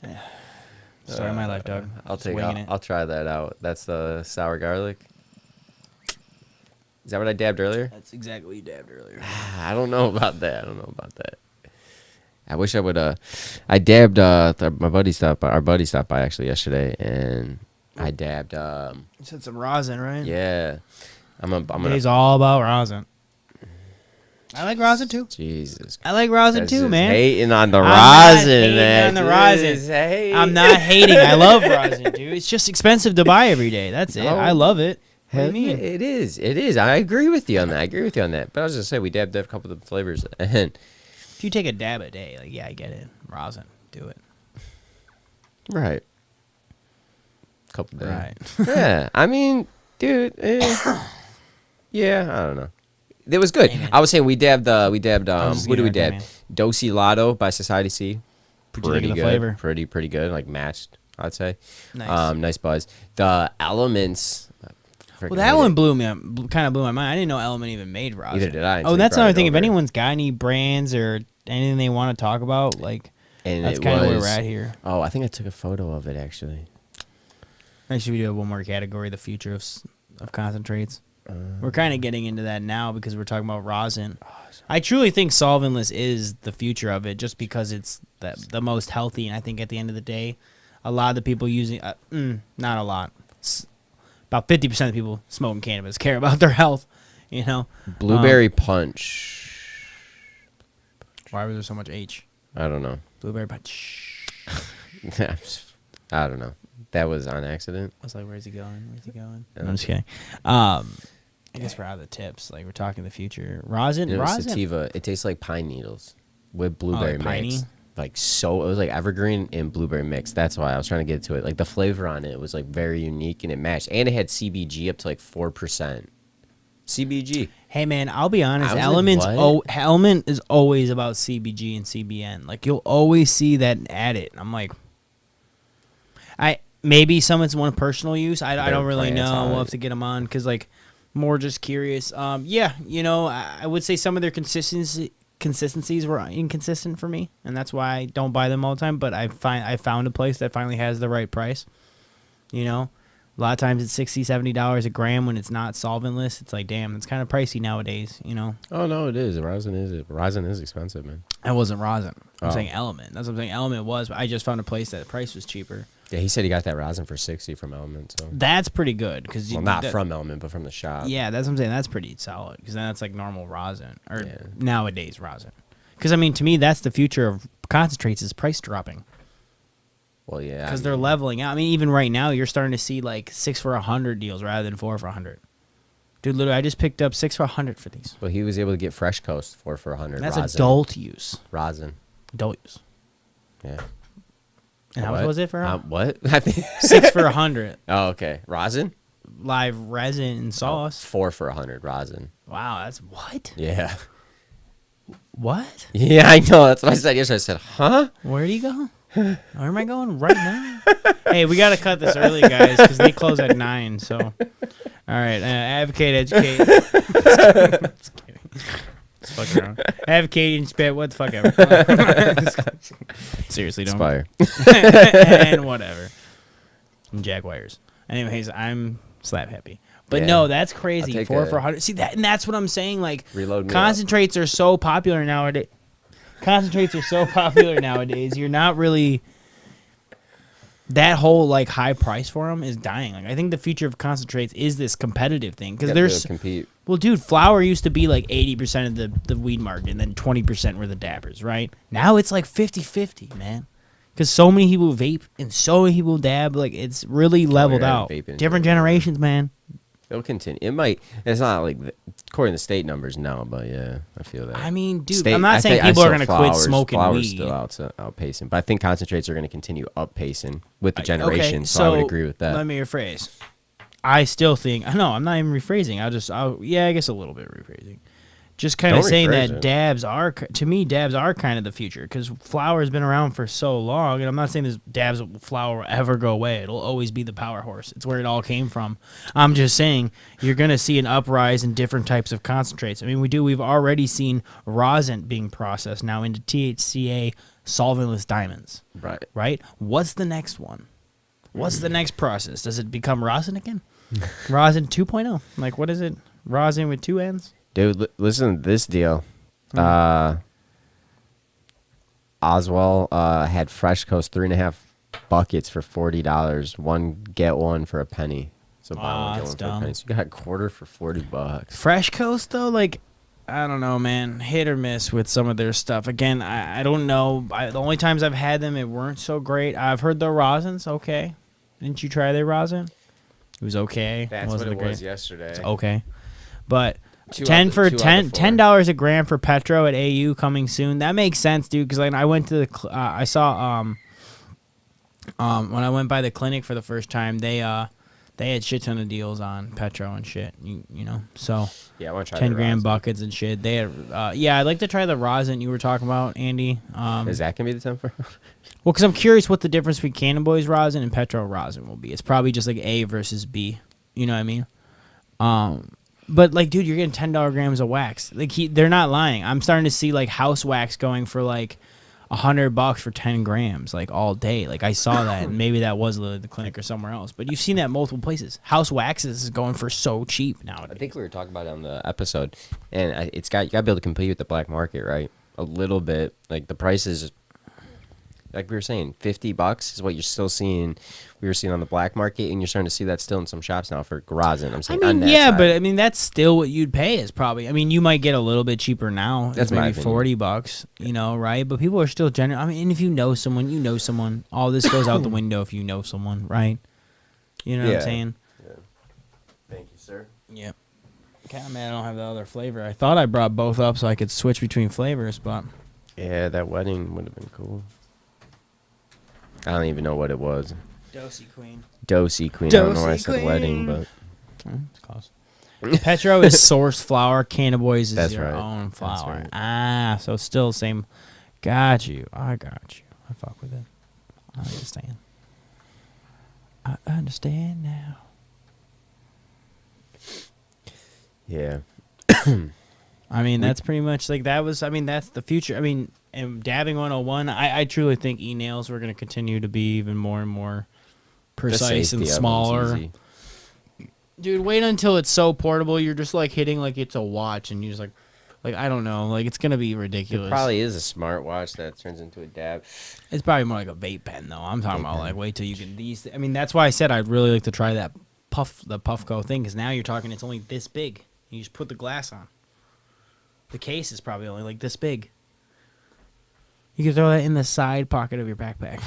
Yeah. Story of my life, dog. I'll try that out. That's the sour garlic. Is that what I dabbed earlier? That's exactly what you dabbed earlier. I don't know about that. I wish I would. I dabbed. Our buddy stopped by actually yesterday, and I dabbed. You said some rosin, right? Yeah. He's all about rosin. I like rosin too. Jesus. I like rosin too, man. Hating on the rosin, man. I'm not hating. I love rosin, dude. It's just expensive to buy every day. That's it. I love it. What do you mean? It is. I agree with you on that. But I was just say we dabbed a couple of the flavors, and if you take a dab a day, like I get it. Rosin, do it. Right. Couple days. Right. Yeah. I mean, dude. Yeah. I don't know. It was good. Amen. I was saying we dabbed. What do we dab? Dosi Lotto by Society C. Pretty good. Flavor? Pretty good. Like matched, I'd say. Nice. Nice buzz. The Elements. Well, that one kind of blew my mind. I didn't know Element even made rosin. Neither did I. Oh, that's another thing. If anyone's got any brands or anything they want to talk about, like, that's kind of where we're at here. Oh, I think I took a photo of it actually. Actually, we do have one more category: the future of concentrates. We're kind of getting into that now because we're talking about rosin. I truly think solventless is the future of it, just because it's the most healthy. And I think at the end of the day, a lot of the people using not a lot. About 50% of people smoking cannabis care about their health, you know. Blueberry Punch. Why was there so much H? I don't know. Blueberry Punch. I don't know. That was on accident. I was like, where's he going? I'm just kidding. I guess we're out of the tips. Like, we're talking the future. Rosin? Sativa. It tastes like pine needles with blueberry mix. Like, so it was like evergreen and blueberry mix. That's why I was trying to get to it. Like, the flavor on it was like very unique and it matched. And it had CBG up to like 4%. CBG. Hey man, I'll be honest. Element is always about CBG and CBN. Like, you'll always see that added. I'm like, maybe some it's one personal use. I don't really know. We'll have to get them on because, like, more just curious. Yeah, you know, I would say some of their consistencies were inconsistent for me, and that's why I don't buy them all the time. But I found a place that finally has the right price. You know, a lot of times it's $60-$70 a gram when it's not solventless. It's like, damn, it's kind of pricey nowadays. You know. Oh no, it is. Rosin is expensive, man. I wasn't rosin. I'm saying Element. That's what I'm saying. Element was, but I just found a place that the price was cheaper. Yeah, he said he got that rosin for $60 from Element. So that's pretty good because not from Element, but from the shop. Yeah, that's what I'm saying. That's pretty solid because then that's like normal rosin or nowadays rosin. Because I mean, to me, that's the future of concentrates is price dropping. Well, yeah, because they're leveling out. I mean, even right now, you're starting to see like 6 for $100 deals rather than 4 for $100. Dude, literally, I just picked up 6 for $100 for these. Well, he was able to get Fresh Coast 4 for $100. That's rosin. Adult use. Rosin. Adult use. Yeah. And how much was it for? What? 6 for $100. Oh, okay. Rosin? Live resin and sauce. 4 for $100 rosin. Wow, that's what? Yeah. What? Yeah, I know. That's what I said yesterday. I said, huh? Where do you go? Where am I going right now? Hey, we got to cut this early, guys, because they close at 9. So, all right. Advocate, educate. Just kidding. Just fucking around. Advocate and spit. What the fuck ever. Seriously, don't. Inspire. And whatever. And Jaguars. Anyways, I'm slap happy. But no, that's crazy. 4 for $100. See that, and that's what I'm saying. Like, concentrates are so popular nowadays. You're not really. That whole like high price for them is dying. Like, I think the future of concentrates is this competitive thing because there's compete. Well, dude, flower used to be like 80% of the weed market, and then 20% were the dabbers, right? Now it's like 50-50, man. Because so many people vape and so many people dab. Like, it's really leveled out. Different generations, man. It'll continue. It might. It's not like, according to state numbers, no, but yeah, I feel that. I mean, dude, I'm not saying people are going to quit smoking flowers weed. Still outpacing, but I think concentrates are going to continue outpacing with the generation. Okay, so I would agree with that. Let me rephrase. I still think. No, I'm not even rephrasing. I guess a little bit rephrasing. just kind of saying that dabs are, to me, dabs are kind of the future because flower has been around for so long. And I'm not saying this dabs flower will ever go away. It'll always be the power horse. It's where it all came from. I'm just saying you're going to see an uprise in different types of concentrates. I mean, we've already seen rosin being processed now into THCA solventless diamonds. Right? What's the next one? What's the next process? Does it become rosin again? Rosin 2.0? Like, what is it? Rosin with 2 N's? Dude, listen to this deal. Oswald had Fresh Coast 3.5 buckets for $40. One get one for a penny. So buy one, get one for a penny. So you got a quarter for $40. Fresh Coast though, like, I don't know, man. Hit or miss with some of their stuff. Again, I don't know. The only times I've had them, it weren't so great. I've heard the rosin's okay. Didn't you try their rosin? It was okay. That's what it was yesterday. It's okay, but. $10 a gram for Petro at AU coming soon. That makes sense, dude. Because like I went to the I saw when I went by the clinic for the first time, they had shit ton of deals on Petro and shit. You know, so yeah, I want to try 10 gram buckets and shit. They had I'd like to try the rosin you were talking about, Andy. Is that gonna be the 10 for? Well, because I'm curious what the difference between CannaBoys rosin and Petro rosin will be. It's probably just like A versus B. You know what I mean? But like, dude, you're getting $10 grams of wax. Like, they're not lying. I'm starting to see like house wax going for like $100 for 10 grams, like all day. Like I saw that, and maybe that was the clinic or somewhere else. But you've seen that multiple places. House waxes is going for so cheap nowadays. I think we were talking about it on the episode, and you got to be able to compete with the black market, right? A little bit. Like the prices, like we were saying, $50 is what you're still seeing. We were seeing on the black market, and you're starting to see that still in some shops now for rosin. I'm saying, I mean, yeah, side. But I mean that's still what you'd pay. Is probably. I mean, you might get a little bit cheaper now. That's maybe $40. You know, right? But people are still generous. I mean, and if you know someone, you know someone. All this goes out the window if you know someone, right? You know what I'm saying? Yeah. Thank you, sir. Yep. Kind of mad I don't have the other flavor. I thought I brought both up so I could switch between flavors, but yeah, that wedding would have been cool. I don't even know what it was. Dosey Queen. I don't know why I said wedding, but it's close. Petro is sourced flour. CannaBoys is That's your right. own flour. Right. Ah, so it's still the same. Got you. I got you. I fuck with it. I understand. I understand now. Yeah. I mean, that's pretty much like that was. I mean, that's the future. I mean, and dabbing 101. I truly think e-nails were going to continue to be even more and more precise and smaller. Dude, wait until it's so portable. You're just like hitting like it's a watch, and you just like I don't know, like it's gonna be ridiculous. It probably is a smartwatch that turns into a dab. It's probably more like a vape pen though. I'm talking about like wait till you can these. I mean, that's why I said I'd really like to try the Puffco thing, because now you're talking it's only this big. You just put the glass on. The case is probably only like this big. You can throw that in the side pocket of your backpack.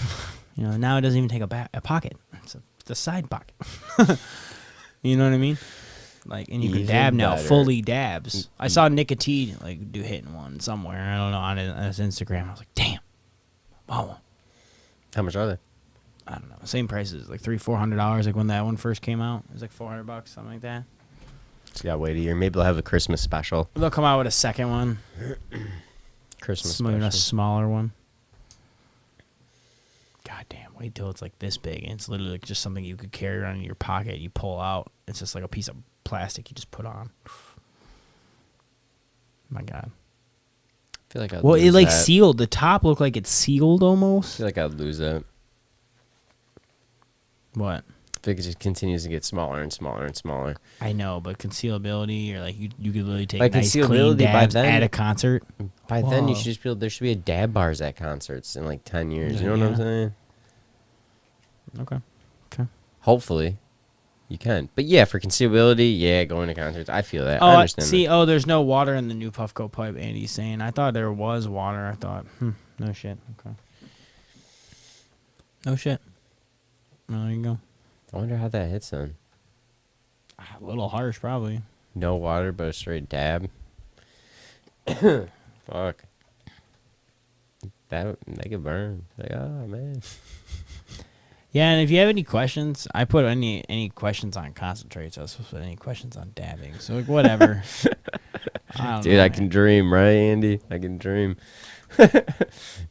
You know, now it doesn't even take a pocket. It's a side pocket. You know what I mean? Like, and you can dab now, fully dabs. I saw Nicotine like do hitting one somewhere. I don't know on his Instagram. I was like, damn, wow. How much are they? I don't know. Same prices, like $300-$400. Like when that one first came out, it was like $400, something like that. So you gotta wait a year. Maybe they'll have a Christmas special. They'll come out with a second one. Christmas special. special. A smaller one. God damn, wait till it's like this big. And it's literally like just something you could carry around in your pocket. You pull out. It's just like a piece of plastic you just put on. My God. I feel like I'd well, lose it like that. sealed. The top looked like it's sealed almost. I feel like I'd lose that. What? I think it just continues to get smaller and smaller and smaller. I know, but concealability, or like you could literally take like nice clean dabs at a concert. By then, you should just be able, there should be a dab bars at concerts in like 10 years. You know what I'm saying? Okay. Hopefully, you can. But yeah, for concealability, yeah, going to concerts, I feel that. I understand. See, there's no water in the new Puffco Pipe. Andy's saying. I thought there was water. I thought, no shit. Okay. No shit. Well, there you go. I wonder how that hits then. A little harsh, probably. No water, but a straight dab. Fuck. That could burn. Like, oh man. Yeah, and if you have any questions, I put any questions on concentrates. I was supposed to put any questions on dabbing. So like whatever. Dude, I can dream, right, Andy? I can dream.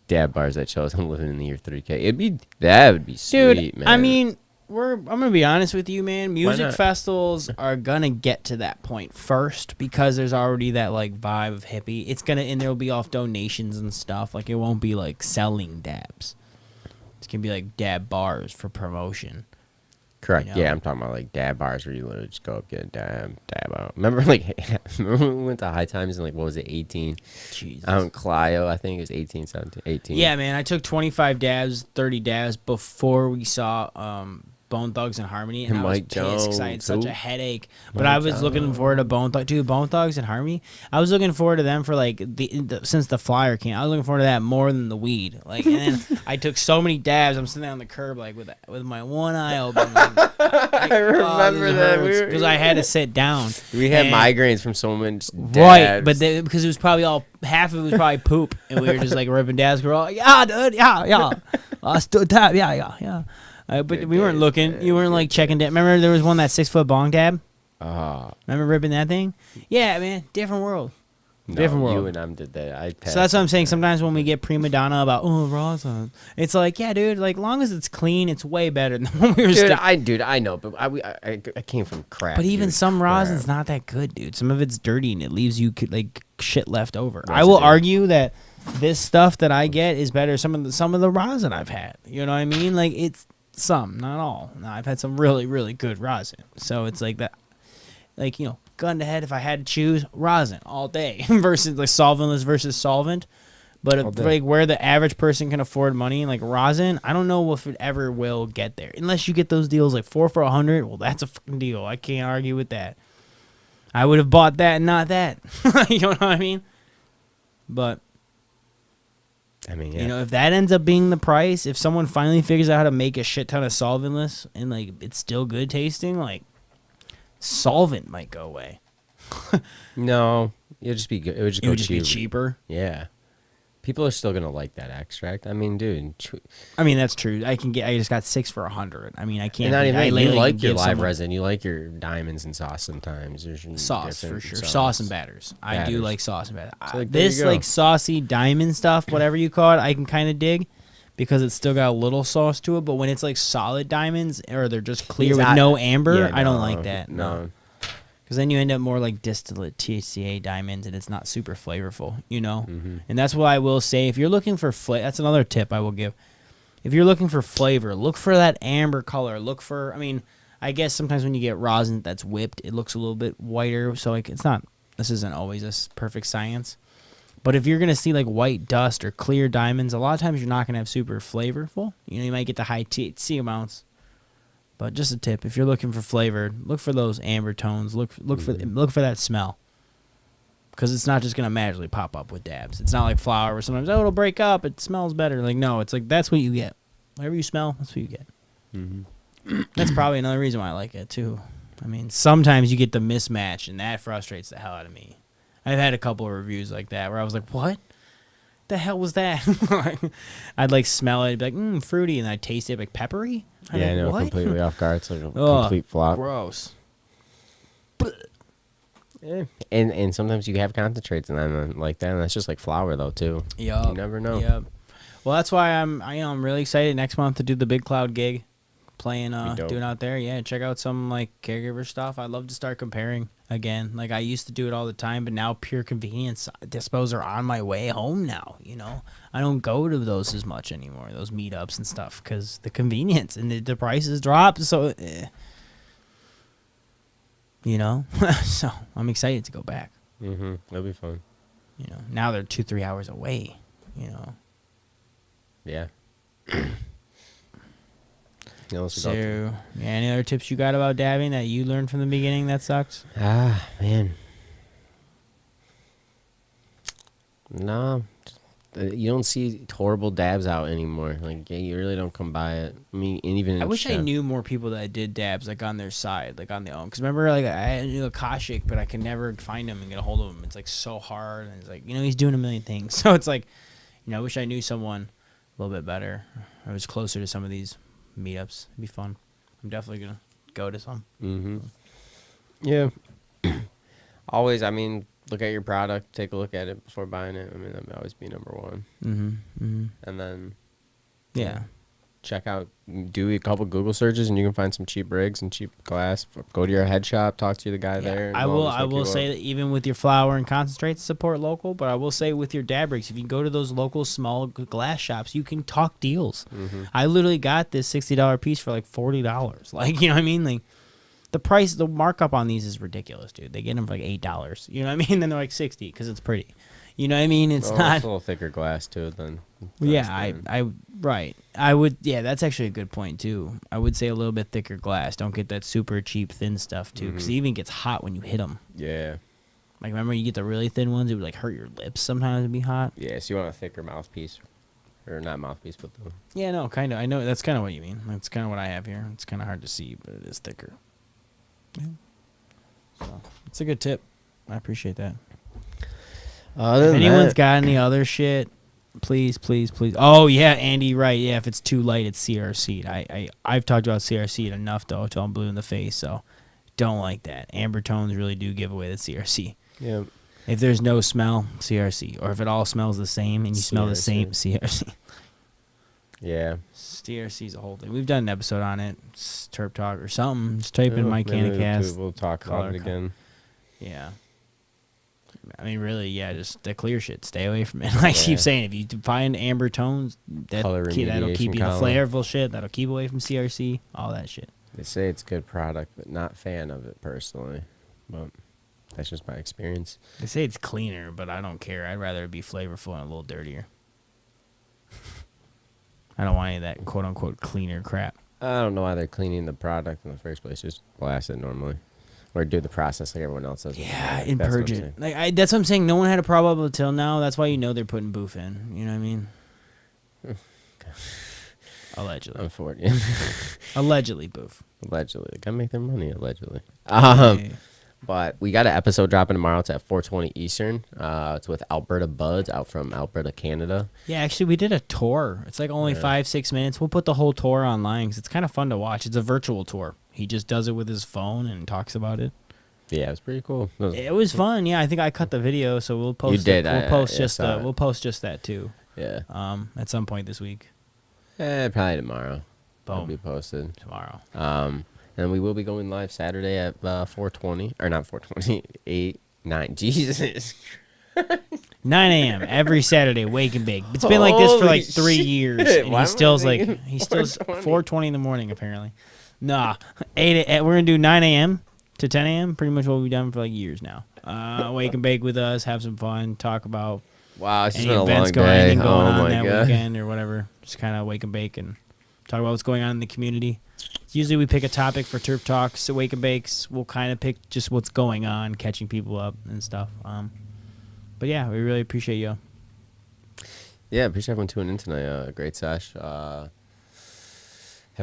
Dab bars that shows I'm living in the year 3K. That would be sweet, dude, man. I mean, I'm gonna be honest with you, man. Music festivals are gonna get to that point first because there's already that like vibe of hippie. It's gonna and there'll be off donations and stuff. Like it won't be like selling dabs. It's gonna be like dab bars for promotion. Correct. You know? Yeah, I'm talking about like dab bars where you literally just go up, get a dab out. Remember when we went to High Times and like what was it, 18? Jesus. Out in Clio, I think it was 18, 17, 18. Yeah, man, I took 25 dabs, 30 dabs before we saw Bone Thugs and Harmony, and I was pissed because I had such a headache. But I was looking forward to Bone Thugs and Harmony. I was looking forward to them for like since the flyer came. I was looking forward to that more than the weed. Like, and then I took so many dabs. I'm sitting there on the curb like with my one eye open. Like, I remember that because I had to sit down. We had migraines from so much dabs. Right, but because it was probably half of it was probably poop, and we were just like ripping dabs. We're all yeah, dude, yeah. I stood tap, yeah. But we weren't looking. You weren't like checking that. Remember there was one that 6 foot bong dab? Remember ripping that thing? Yeah, man. Different world. Different world. You and I did that. So that's what I'm saying. Sometimes when we get prima donna about Rosin, it's like, yeah, dude. Like, long as it's clean, it's way better than when we were. I know, but I came from crap. But even some rosin's not that good, dude. Some of it's dirty and it leaves you like shit left over. I will argue that this stuff that I get is better. Some of the rosin I've had. You know what I mean? Like it's. Some, not all. No, I've had some really, really good rosin. So it's like that, like, you know, gun to head, if I had to choose, rosin all day versus like solventless versus solvent. But if, like where the average person can afford money, like rosin, I don't know if it ever will get there. Unless you get those deals like 4 for $100. Well, that's a fucking deal. I can't argue with that. I would have bought that and not that. You know what I mean? But. I mean, yeah. You know, if that ends up being the price, if someone finally figures out how to make a shit ton of solventless and like it's still good tasting, like solvent might go away. No, it'll just be good. It would just be cheaper. Yeah, people are still gonna like that extract. I mean, dude. I mean, that's true. I just got 6 for $100. I mean, I can't. And not even. You like your live resin. You like your diamonds and sauce sometimes. There's sauce for sure. Sauce and batters. I do like sauce and batters. So, like, this like saucy diamond stuff, whatever you call it, I can kind of dig because it's still got a little sauce to it. But when it's like solid diamonds or they're just clear with no amber, I don't like that. No. Because then you end up more like distillate THCA diamonds, and it's not super flavorful, you know? Mm-hmm. And that's what I will say. If you're looking for flavor, that's another tip I will give. If you're looking for flavor, look for that amber color. Look for, I mean, I guess sometimes when you get rosin that's whipped, it looks a little bit whiter. So, like, this isn't always a perfect science. But if you're going to see, like, white dust or clear diamonds, a lot of times you're not going to have super flavorful. You know, you might get the high THC amounts. But just a tip: if you're looking for flavor, look for those amber tones. Look for that smell, because it's not just gonna magically pop up with dabs. It's not like flour where sometimes it'll break up. It smells better. Like no, it's like that's what you get. Whatever you smell, that's what you get. Mm-hmm. That's probably another reason why I like it too. I mean, sometimes you get the mismatch, and that frustrates the hell out of me. I've had a couple of reviews like that where I was like, "What the hell was that?" I'd like smell it, be like, fruity, and I'd taste it like peppery. I know, completely off guard. It's like a complete flop. Gross. Yeah. And sometimes you have concentrates and then like that, and that's just like flour though too. Yeah. You never know. Yeah. Well, that's why I'm really excited next month to do the Big Cloud gig, playing doing out there. Yeah, check out some like caregiver stuff. I'd love to start comparing again. Like I used to do it all the time, but now pure convenience. Dispos are on my way home now. You know, I don't go to those as much anymore. Those meetups and stuff because the convenience and the prices drop. So, you know, so I'm excited to go back. Mm-hmm. That'll be fun. You know, now they're 2-3 hours away. You know. Yeah. So, any other tips you got about dabbing that you learned from the beginning that sucks? Man. No. You don't see horrible dabs out anymore. Like, you really don't come by it. I mean, and even I wish I knew more people that did dabs, like, on their side, like, on their own. Because remember, like, I knew Akashic, but I could never find him and get a hold of him. It's, like, so hard. And it's like, you know, he's doing a million things. So it's like, you know, I wish I knew someone a little bit better. I was closer to some of these meetups. It'd be fun. I'm definitely gonna go to some. Mm-hmm. Yeah. Always, I mean, look at your product, take a look at it before buying it. I mean, that would always be number one. And then, check out, do a couple Google searches, and you can find some cheap rigs and cheap glass. Go to your head shop, talk to the guy there. I will say that even with your flour and concentrates, support local. But I will say with your dab rigs, if you can go to those local small glass shops, you can talk deals. I literally got this $60 piece for like $40. Like, you know what I mean? Like, the markup on these is ridiculous, dude. They get them for like $8. You know what I mean? Then they're like $60 because it's pretty. You know what I mean? It's not. It's a little thicker glass too than. Yeah, right. I would. Yeah, that's actually a good point too. I would say a little bit thicker glass. Don't get that super cheap thin stuff too, because it even gets hot when you hit them. Yeah. Like, remember you get the really thin ones? It would like hurt your lips sometimes. It'd be hot. Yeah, so you want a thicker mouthpiece, or not mouthpiece, but the. Yeah, no, kind of. I know that's kind of what you mean. That's kind of what I have here. It's kind of hard to see, but it is thicker. Yeah. So it's a good tip. I appreciate that. If anyone's got any other shit, please. Oh yeah, Andy, right? Yeah, if it's too light, it's CRC. I've talked about CRC enough though till I'm blue in the face. So don't like that. Amber tones really do give away the CRC. Yeah. If there's no smell, CRC, or if it all smells the same and you smell the same, CRC. Yeah. CRC is a whole thing. We've done an episode on it. It's Terp Talk or something. Just type in my CannaCast. We'll talk about it again. Yeah. I mean, really, yeah, just the clear shit. Stay away from it. Like I keep saying, if you find amber tones, that'll keep you the flavorful shit. That'll keep away from CRC, all that shit. They say it's a good product, but not fan of it personally. But that's just my experience. They say it's cleaner, but I don't care. I'd rather it be flavorful and a little dirtier. I don't want any of that quote-unquote cleaner crap. I don't know why they're cleaning the product in the first place. Just blast it normally. Or do the process like everyone else does. Yeah, and purge it. Like that's what I'm saying. No one had a problem until now. That's why you know they're putting boof in. You know what I mean? Allegedly. Unfortunately. Allegedly boof. Allegedly. They gotta make their money, allegedly. But we got an episode dropping tomorrow. It's at 4:20 Eastern. It's with Alberta Buds out from Alberta, Canada. Yeah, actually, we did a tour. It's like only 5-6 minutes. We'll put the whole tour online because it's kind of fun to watch. It's a virtual tour. He just does it with his phone and talks about it. Yeah, it was pretty cool. It was fun. Yeah, I think I cut the video, so we'll post. You did. We'll post just that too. Yeah. At some point this week. Probably tomorrow. Boom. It'll be posted tomorrow. And we will be going live Saturday at 4:20, or not 4:20, 9. Jesus. 9 a.m. every Saturday, wake and bake. It's been like this for like 3 years, and he's still 4:20 in the morning apparently. Nah, we're gonna do 9 a.m. to 10 a.m. Pretty much what we've done for like years now. Wake and bake with us, have some fun, talk about it's just been a long day. Going on that weekend or whatever. Just kind of wake and bake and talk about what's going on in the community. Usually we pick a topic for Terp Talks, so Wake and Bakes. We'll kind of pick just what's going on, catching people up and stuff. But yeah, we really appreciate you. Yeah, appreciate everyone tuning in tonight. Great sesh. Have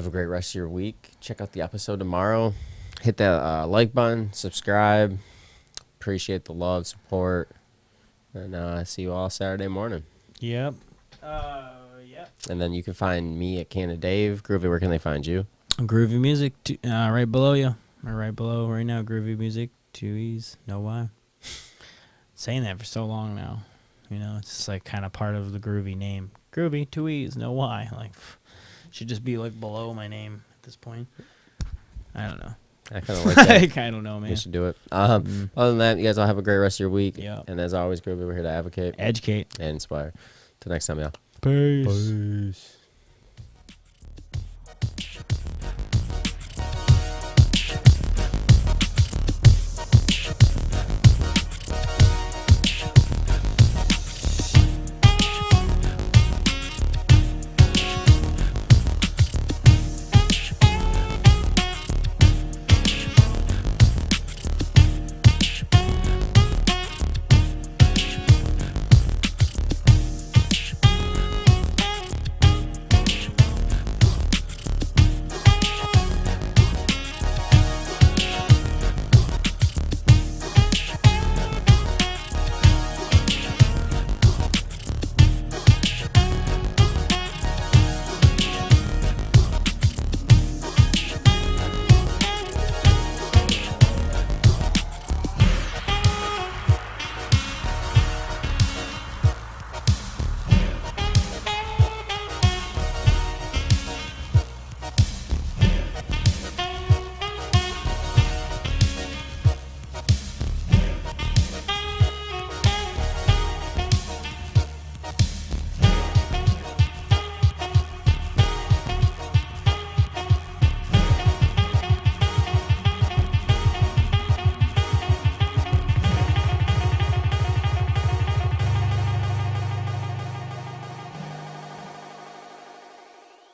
a great rest of your week. Check out the episode tomorrow. Hit that like button, subscribe. Appreciate the love, support. And see you all Saturday morning. Yep. And then you can find me at CannaDave. Groovy, where can they find you? Groovy Music, right below you. Right below right now, Groovy Music, 2 E's, no Y. Saying that for so long now. You know, it's just like kind of part of the Groovy name. Groovy, 2 E's, no Y. Like, should just be like below my name at this point. I don't know. I kind of like that. I don't know, man. You should do it. Other than that, you guys all have a great rest of your week. Yeah. And as always, Groovy, we're here to advocate, educate, and inspire. Till next time, y'all. Peace.